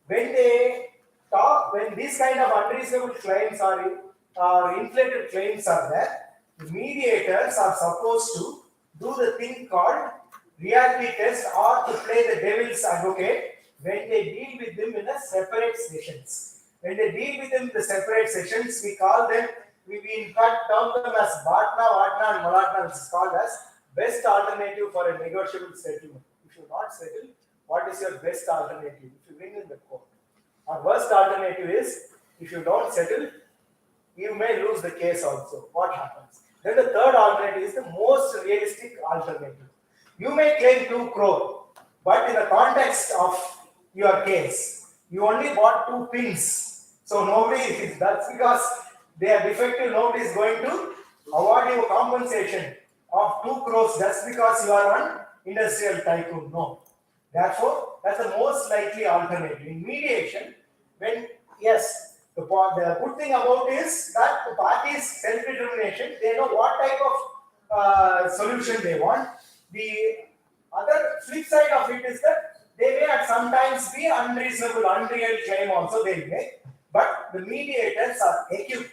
[SPEAKER 2] When they talk, when these kind of unreasonable claims or inflated claims are there, the mediators are supposed to do the thing called reality test or to play the devil's advocate when they deal with them in a separate sessions. When they deal with them in the separate sessions, we call them, we in fact term them as Bhatna, Vatna and Malatna, which is called as best alternative for a negotiable settlement. If you not settle, what is your best alternative? If you win in the court. Our worst alternative is, if you don't settle, you may lose the case also. What happens? Then the third alternative is the most realistic alternative. You may claim 2 crore, but in the context of your case, you only bought 2 pins. So nobody, that's because they are defective, nobody is going to award you a compensation of 2 crores just because you are an industrial tycoon. No. Therefore, that's the most likely alternative. In mediation, when, yes, the good thing about is that the parties' self-determination, they know what type of solution they want. The other flip side of it is that they may at sometimes be unreasonable, unreal claim also they make, but the mediators are equipped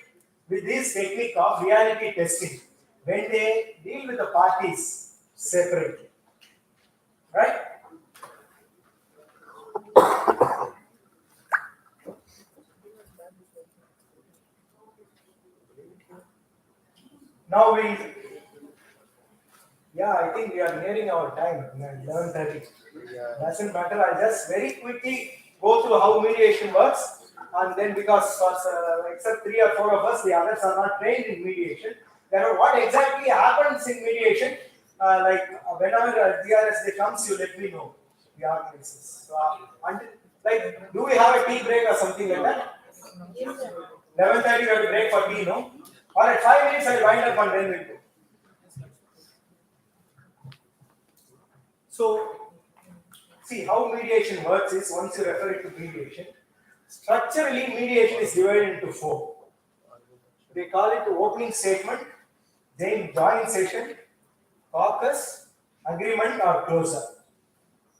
[SPEAKER 2] with this technique of reality testing when they deal with the parties separately. Right? Now I think we are nearing our time, 11:30. Doesn't matter, I'll just very quickly go through how mediation works. And then because except 3 or 4 of us, the others are not trained in mediation. Therefore, what exactly happens in mediation, whenever DRS comes, you let me know the arguments. Do we have a tea break or something like that? 11:30 we have to break for tea, no? Or at 5 minutes I'll wind up and then we'll go. So, see how mediation works is once you refer it to mediation, structurally mediation is divided into 4. They call it the opening statement, then joint session, caucus, agreement or closure.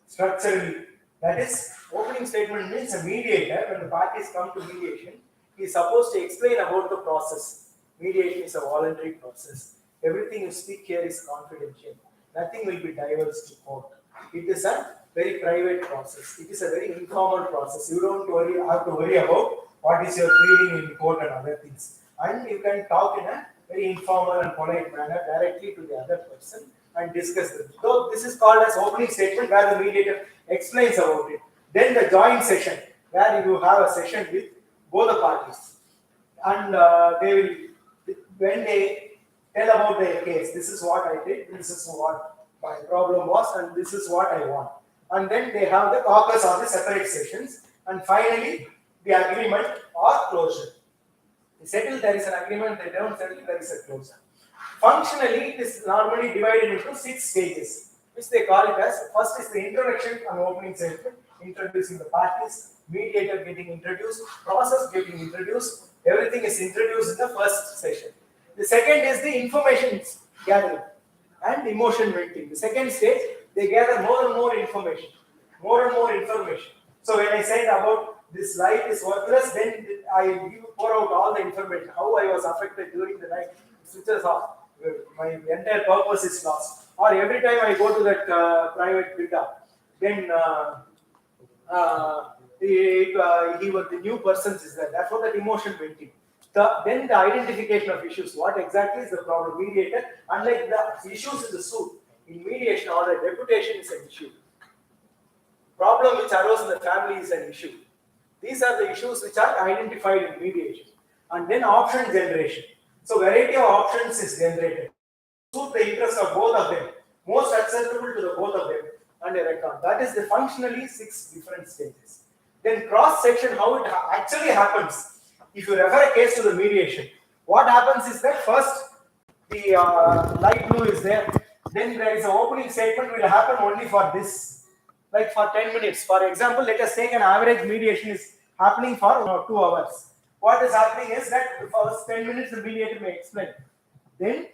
[SPEAKER 2] Structurally, that is, opening statement means a mediator, when the parties come to mediation, he is supposed to explain about the process. Mediation is a voluntary process. Everything you speak here is confidential. Nothing will be divulged to court. It is a very private process. It is a very informal process. You don't have to worry about what is your pleading in court and other things. And you can talk in a very informal and polite manner directly to the other person and discuss them. So this is called as opening statement, where the mediator explains about it. Then the joint session, where you have a session with both the parties, and they will, when they tell about their case, this is what I did, this is what my problem was, and this is what I want. And then they have the caucus or the separate sessions, and finally the agreement or closure. They settle, there is an agreement, they don't settle, there is a closure. Functionally, it is normally divided into 6 stages, which they call it as, first is the introduction and opening statement, introducing the parties, mediator getting introduced, process getting introduced, everything is introduced in the first session. The second is the information gathering and emotion venting. The second stage, they gather more and more information, more and more information. So when I said about this light is worthless, then I pour out all the information, how I was affected during the night, switches off, my entire purpose is lost. Or every time I go to that private build-up, then the new person is there. Therefore, that emotion venting. Then the identification of issues. What exactly is the problem? Mediator, unlike the issues in the suit, in mediation or the reputation is an issue. Problem which arose in the family is an issue. These are the issues which are identified in mediation. And then option generation. So variety of options is generated. Suit the interest of both of them, most acceptable to the both of them, and a record. That is the functionally 6 different stages. Then cross section, how it actually happens. If you refer a case to the mediation, what happens is that first the light blue is there, then there is an opening statement will happen only for this, like for 10 minutes. For example, let us take an average mediation is happening for 2 hours. What is happening is that for first 10 minutes the mediator may explain. Then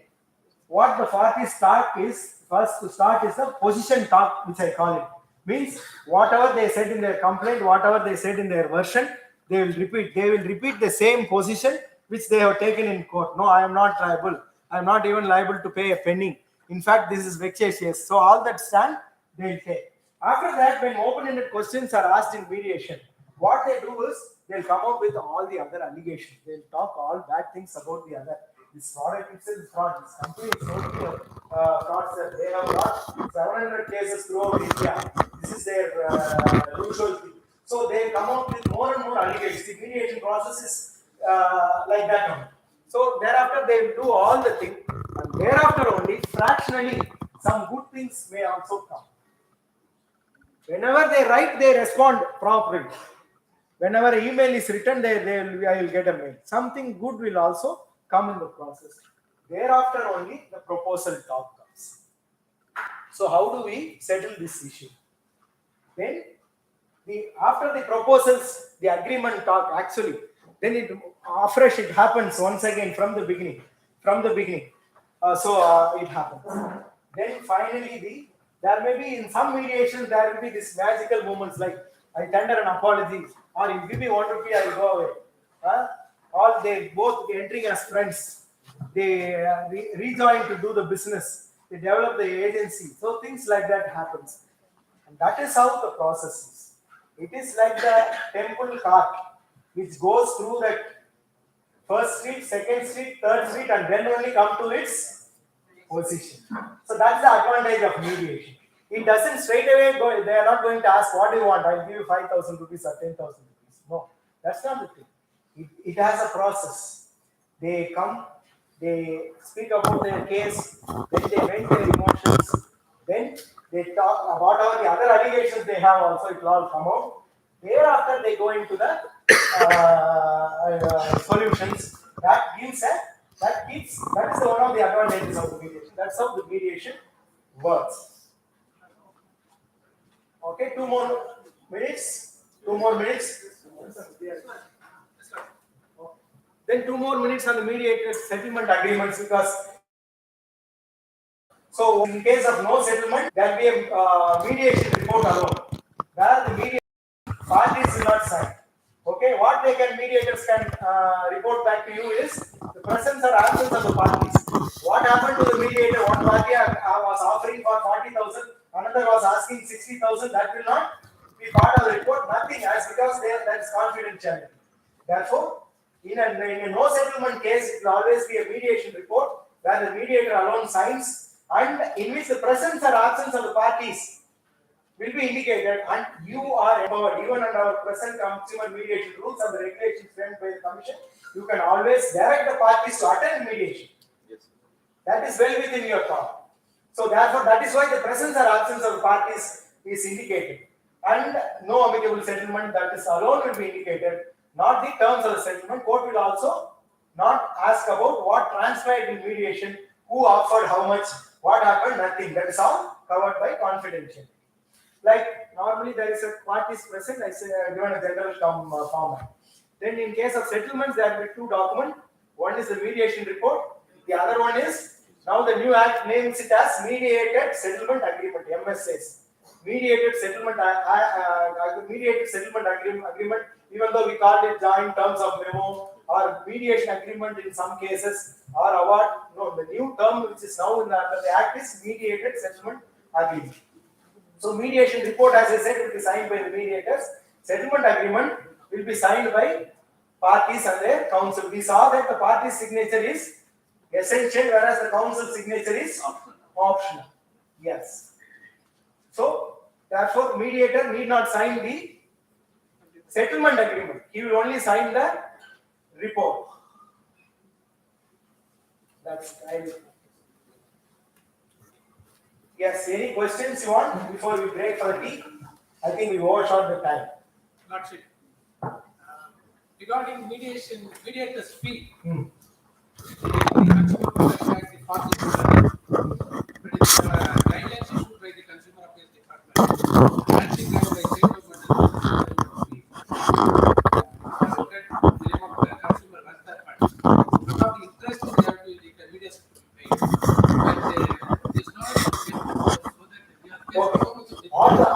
[SPEAKER 2] what the parties start is, first to start is the position talk, which I call it. Means whatever they said in their complaint, whatever they said in their version, they will repeat. They will repeat the same position which they have taken in court. No, I am not liable. I am not even liable to pay a penny. In fact, this is vexatious. So all that stand, they will take. After that, when open-ended questions are asked in mediation, what they do is they'll come up with all the other allegations. They'll talk all bad things about the other. This product itself is fraud. This company is totally fraudster. They have got 700 cases throughout India. This is their usual thing. So they come out with more and more allegations. The mediation process is like that only. So thereafter they will do all the things, and thereafter only fractionally some good things may also come. Whenever they write, they respond properly. Whenever email is written, I will get a mail. Something good will also come in the process. Thereafter only the proposal talk comes. So how do we settle this issue? Then after the proposals, the agreement talk actually, then it afresh it happens once again from the beginning. It happens. Then finally there may be in some mediations there will be this magical moments like I tender an apology, or you give me 1 rupee, I will go away. Or they both entering as friends. They rejoin to do the business. They develop the agency. So things like that happens. And that is how the process is. It is like the temple cart which goes through that first street, second street, third street, and then only come to its position. So that's the advantage of mediation. It doesn't straight away go, they are not going to ask, what do you want? I'll give you 5,000 rupees or 10,000 rupees. No, that's not the thing. It has a process. They come, they speak about their case, then they vent their emotions, then they talk about whatever the other allegations they have also, it will all come out. Thereafter they go into the solutions. That is one of the advantages of the mediation. That's how the mediation works. Okay, 2 more minutes. 2 more minutes. Then 2 more minutes on the mediated settlement agreements, because so in case of no settlement, there will be a mediation report alone, where the mediation parties will not sign. Okay, what mediators can report back to you is the presence or absence of the parties. What happened to the mediator? One party was offering for 40,000, another was asking 60,000. That will not be part of the report. Nothing, as because that is confidentiality. Therefore, in a no settlement case, it will always be a mediation report where the mediator alone signs, and in which the presence or absence of the parties will be indicated, and you are empowered. Even under our present consumer mediation rules and the regulations framed by the Commission, you can always direct the parties to attend mediation.
[SPEAKER 4] Yes.
[SPEAKER 2] That is well within your power. So therefore, that is why the presence or absence of the parties is indicated, and no amicable settlement, that is alone will be indicated, not the terms of the settlement. Court will also not ask about what transpired in mediation, who offered how much, what happened, nothing. That is all covered by confidentiality. Like normally there is a parties present, I say given a general term format. Then in case of settlements, there will be 2 documents. One is the mediation report. The other one is, now the new act names it as mediated settlement agreement, MSAs. Mediated settlement agreement, even though we called it joint terms of memo or mediation agreement in some cases, or award. No, the new term which is now in the act is mediated settlement agreement. So mediation report, as I said, will be signed by the mediators. Settlement agreement will be signed by parties and their counsel. We saw that the party's signature is essential, whereas the counsel signature is optional. Yes. So therefore, mediator need not sign the settlement agreement. He will only sign the report. That's Yes, any questions you want before we break for the tea? I think we overshot the time.
[SPEAKER 12] Not it. Regarding mediator's fee. Guidelines issued by the Consumer Affairs Department. Granting by state government. The name of the consumer welfare fund. One of the interests they have to the convenience to pay. But there's no so that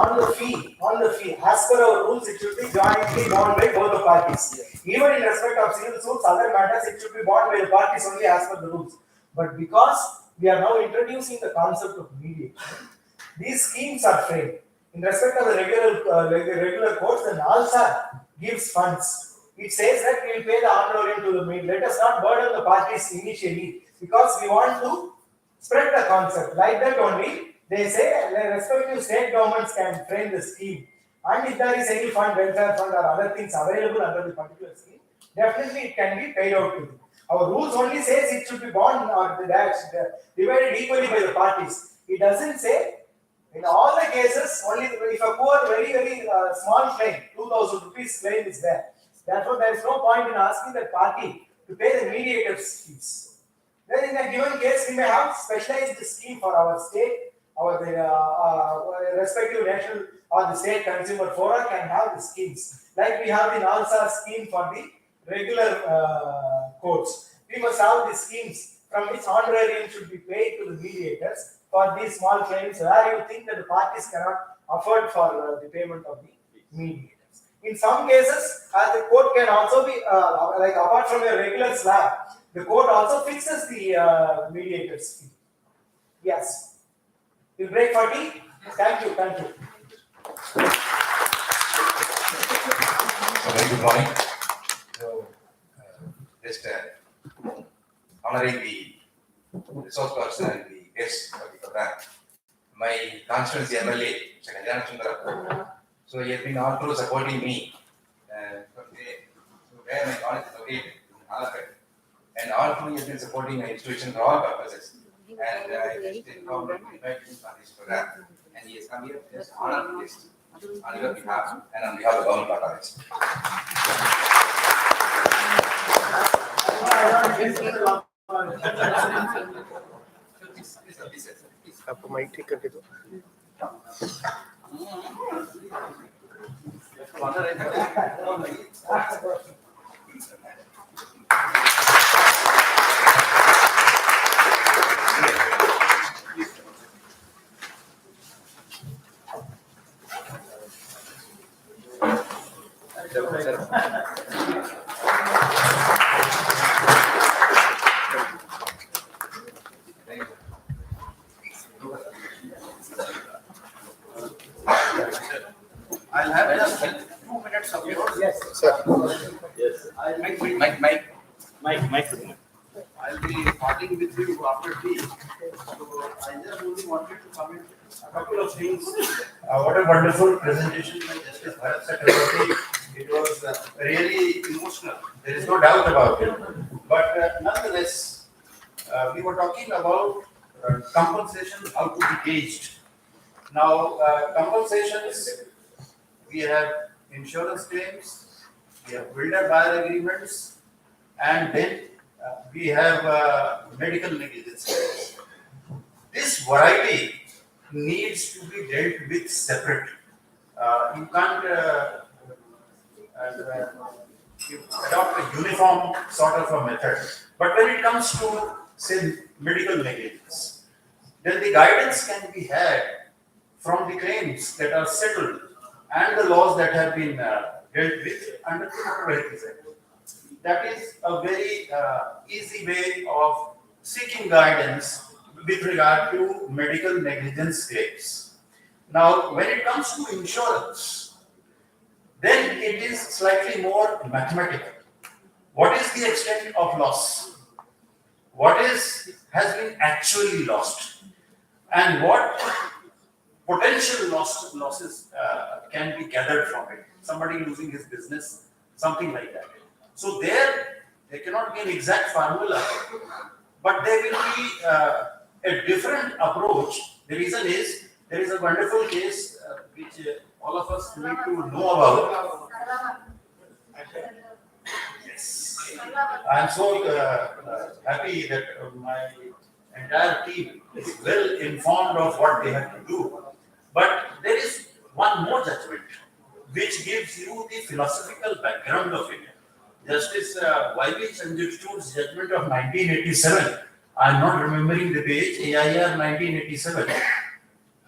[SPEAKER 2] On the fee, as per our rules, it should be jointly borne by both the parties. Even in respect of civil suits, other matters, it should be borne by the parties only as per the rules. But because we are now introducing the concept of mediation, these schemes are framed. In respect of the regular courts, the NALSA gives funds. It says that we will pay the honorarium to the mediator. Let us not burden the parties initially, because we want to spread the concept. Like that only, they say the respective state governments can frame the scheme. And if there is any fund, welfare fund or other things available under the particular scheme, definitely it can be paid out to them. Our rules only says it should be borne or divided equally by the parties. It doesn't say in all the cases, only if a poor, very small claim, 2,000 rupees claim is there. Therefore, there is no point in asking the party to pay the mediator's fees. Then in a given case, we may have specialized scheme for our state, our respective national or the state consumer fora can have the schemes. Like we have the NALSA scheme for the regular courts. We must have the schemes from which honorarium should be paid to the mediators for these small claims where you think that the parties cannot afford for the payment of the mediators. In some cases, the court can also be, like apart from a regular slab, the court also fixes the mediator's fee. Yes. We'll break for tea. Thank you.
[SPEAKER 13] Very good morning. So, just honoring the resource person and the guests of the program. My constituency MLA, Mr. Kalyana Sundara. So he has been all through supporting me from there. So where my college is located in Alappuzha. And all through he has been supporting my institution for all purposes. And I just informed him to invite him on this program. And he has come here to just honor this on your behalf and on behalf of the government of College.
[SPEAKER 2] आपको mic ठीक करके दो।
[SPEAKER 3] I'll have just 2 minutes of yours.
[SPEAKER 2] Yes.
[SPEAKER 5] Yes.
[SPEAKER 3] Mike. I'll be parting with you after tea. So I just only wanted to comment a couple of things. What a wonderful presentation by Justice Bharat Chakraborty. It was really emotional. There is no doubt about it. But nonetheless, we were talking about compensation, how to be gauged. Now, compensations, we have insurance claims, we have builder-buyer agreements, and then we have medical negligence claims. This variety needs to be dealt with separate. You can't you adopt a uniform sort of a method. But when it comes to, say, medical negligence, then the guidance can be had from the claims that are settled and the laws that have been dealt with under the Motor Vehicles Act. That is a very easy way of seeking guidance with regard to medical negligence claims. Now, when it comes to insurance, then it is slightly more mathematical. What is the extent of loss? What has been actually lost? And what potential losses can be gathered from it? Somebody losing his business, something like that. So there cannot be an exact formula, but there will be a different approach. The reason is, there is a wonderful case which all of us need to know about. Yes. I am so happy that my entire team is well informed of what they have to do. But there is one more judgment which gives you the philosophical background of it. Justice Y.V. Chandrachud's judgment of 1987, I am not remembering the page, AIR 1987.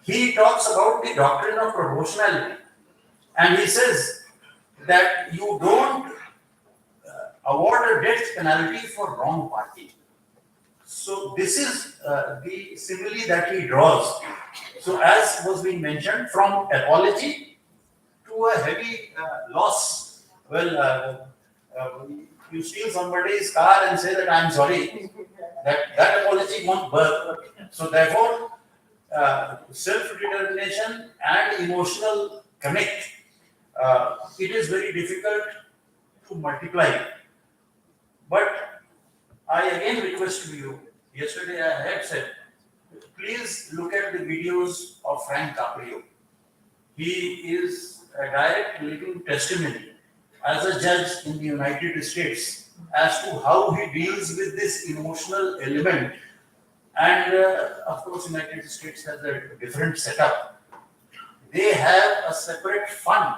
[SPEAKER 3] He talks about the doctrine of proportionality, and he says that you don't award a death penalty for wrong party. So this is the simile that he draws. So as was being mentioned, from apology to a heavy loss. Well, you steal somebody's car and say that I'm sorry, that apology won't work. So therefore, self-determination and emotional connect, it is very difficult to multiply. But I again request you, yesterday I had said, please look at the videos of Frank Caprio. He is a direct living testimony as a judge in the United States as to how he deals with this emotional element. And of course, United States has a different setup. They have a separate fund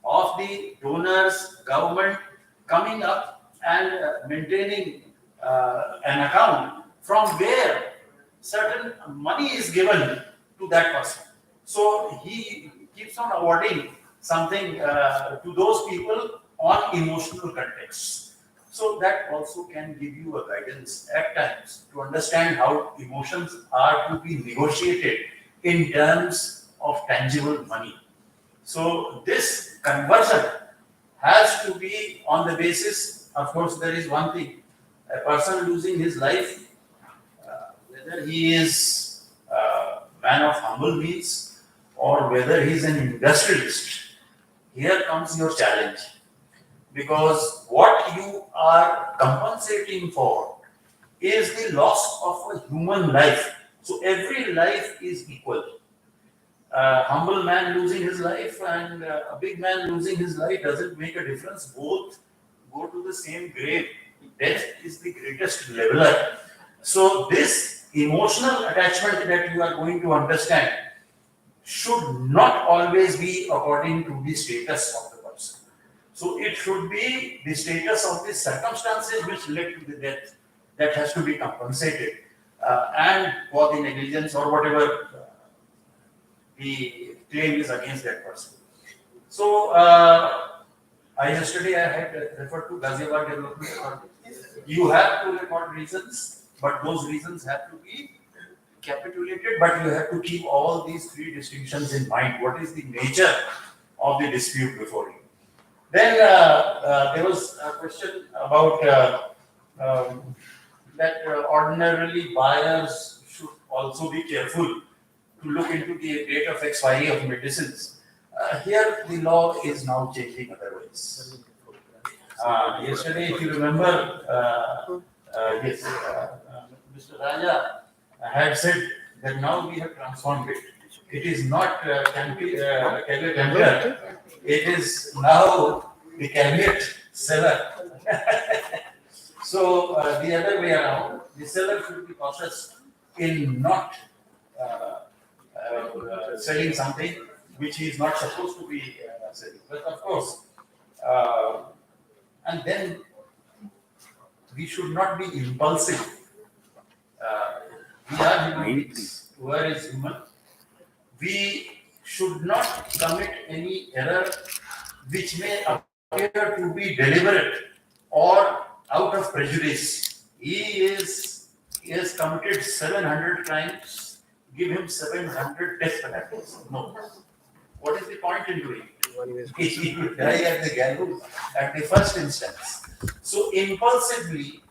[SPEAKER 3] of the donors, government coming up and maintaining an account from where certain money is given to that person. So he keeps on awarding something to those people on emotional contexts. So that also can give you a guidance at times to understand how emotions are to be negotiated in terms of tangible money. So this conversion has to be on the basis, of course, there is one thing, a person losing his life, whether he is a man of humble means or whether he is an industrialist, here comes your challenge. Because what you are compensating for is the loss of a human life. So every life is equal. A humble man losing his life and a big man losing his life doesn't make a difference. Both go to the same grave. Death is the greatest leveler. So this emotional attachment that you are going to understand should not always be according to the status of the person. So it should be the status of the circumstances which led to the death that has to be compensated, and for the negligence or whatever the claim is against that person. So Yesterday I had referred to Ghaziabad Development Authority. You have to record reasons, but those reasons have to be capitulated, but you have to keep all these three distinctions in mind. What is the nature of the dispute before you? Then there was a question about that ordinarily buyers should also be careful to look into the date of expiry of medicines. Here the law is now changing otherwise. Yesterday, if you remember, yes, Mr. Raja had said that now we have transformed it. It is not caveat, it is now the caveat seller. So the other way around, the seller should be cautious in not selling something which he is not supposed to be selling. But of course, and then we should not be impulsive. We are human beings. Whoever is human, we should not commit any error which may appear to be deliberate or out of prejudice. He has committed 700 crimes. Give him 700 death penalties. No. What is the point in doing it? He will die at the gallows at the first instance. So impulsively,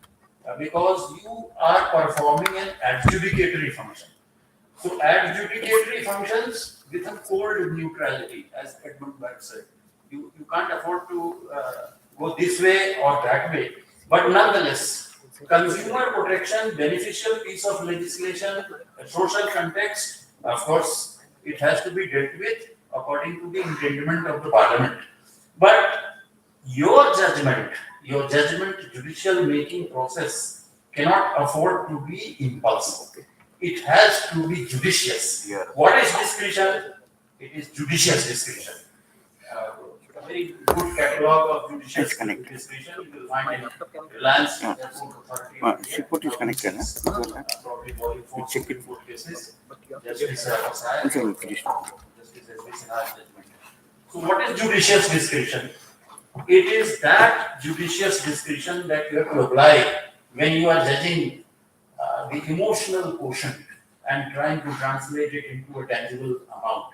[SPEAKER 3] because you are performing an adjudicatory function. So adjudicatory functions with a cold neutrality, as Edmund Burke said. You can't afford to go this way or that way. But nonetheless, consumer protection, beneficial piece of legislation, social context, of course, it has to be dealt with according to the intendment of the parliament. But your judgment, judicial making process cannot afford to be impulsive. It has to be judicious. What is discretion? It is judicious discretion. A very good catalogue of judicious discretion you will find in Reliance Airport Authority.
[SPEAKER 14] Shiput is connected.
[SPEAKER 3] Probably volume 4,
[SPEAKER 14] Check it.
[SPEAKER 3] 4 cases. Justice Vasai, Justice S.V. Sinha's judgment. So what is judicious discretion? It is that judicious discretion that you have to apply when you are judging the emotional quotient and trying to translate it into a tangible amount.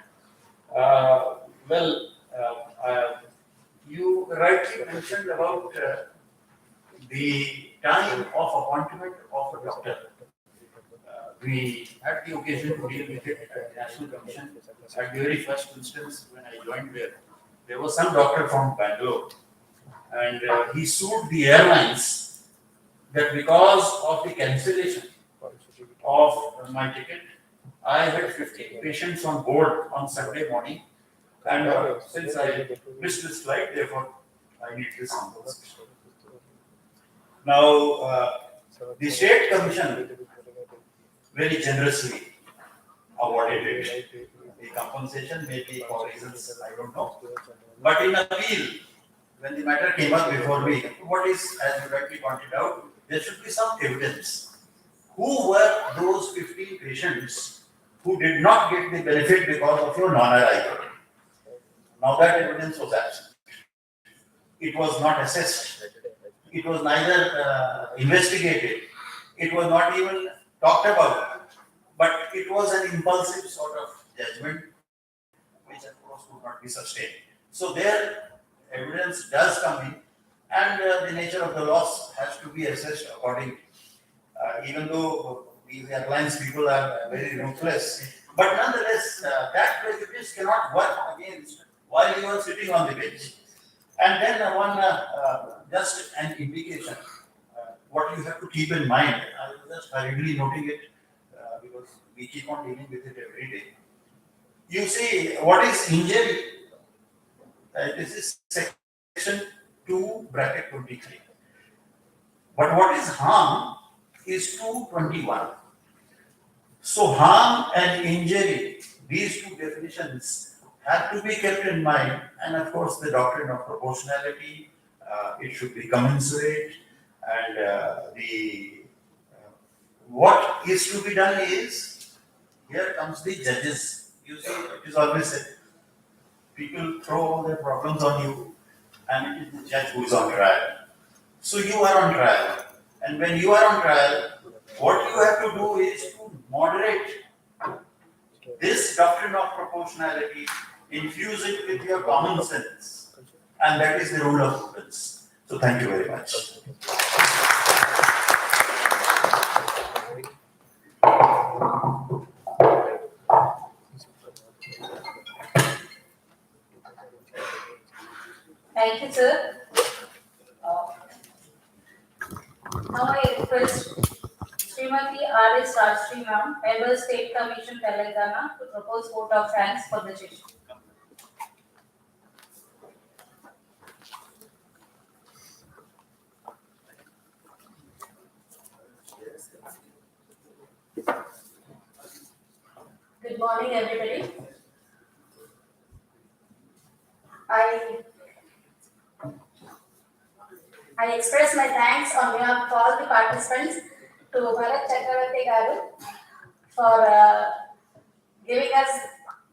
[SPEAKER 3] You rightly mentioned about the time of appointment of a doctor. We had the occasion to deal with it at the National Commission. At the very first instance, when I joined there was some doctor from Bangalore, and he sued the airlines that because of the cancellation of my ticket, I had 15 patients on board on Sunday morning, and since I missed this flight, therefore I need this compensation. Now, the State Commission very generously awarded it. The compensation may be for reasons I don't know. But in appeal, when the matter came up before me, what is, as you rightly pointed out, there should be some evidence. Who were those 15 patients who did not get the benefit because of your non-arrival? Now that evidence was absent. It was not assessed. It was neither investigated. It was not even talked about. But it was an impulsive sort of judgment, which of course could not be sustained. So there, evidence does come in, and the nature of the loss has to be assessed accordingly. Even though these airlines people are very ruthless, but nonetheless, that prejudice cannot work against while you are sitting on the bench. And then just an indication, what you have to keep in mind. I was just hurriedly noting it because we keep on dealing with it every day. You see, what is injury? This is section 2(23). But what is harm is 221. So harm and injury, these two definitions have to be kept in mind, and of course the doctrine of proportionality, it should be commensurate, and what is to be done is, here comes the judges. You see, it is always said, people throw all their problems on you, and it is the judge who is on trial. So you are on trial, and when you are on trial, what you have to do is to moderate this doctrine of proportionality, infuse it with your common sense, and that is the rule of prudence. So thank you very much.
[SPEAKER 1] Thank you, sir. Now I request Srimati R.S. Rajshri Ma'am, Member State Commission, Telangana, to propose vote of thanks for the session. Good morning, everybody. I express my thanks on behalf of all the participants to Bharat Chakravarti Garu for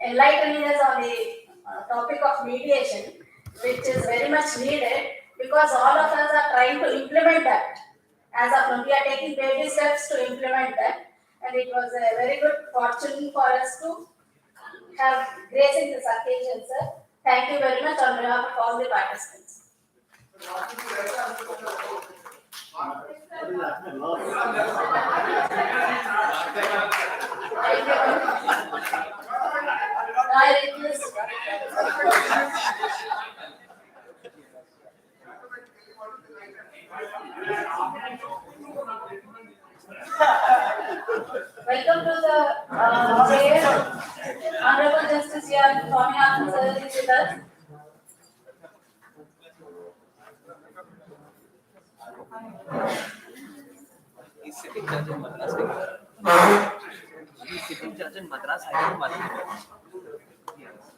[SPEAKER 1] enlightening us on the topic of mediation, which is very much needed because all of us are trying to implement that. As of now, we are taking baby steps to implement that, and it was a very good fortune for us to have gracing this occasion, sir. Thank you very much on behalf of all the participants. I request. Welcome to the chair. Honorable Justice Swaminathan sir is with us.
[SPEAKER 12] He's sitting judge in Madras. He's sitting judge in Madras High Court. Yes.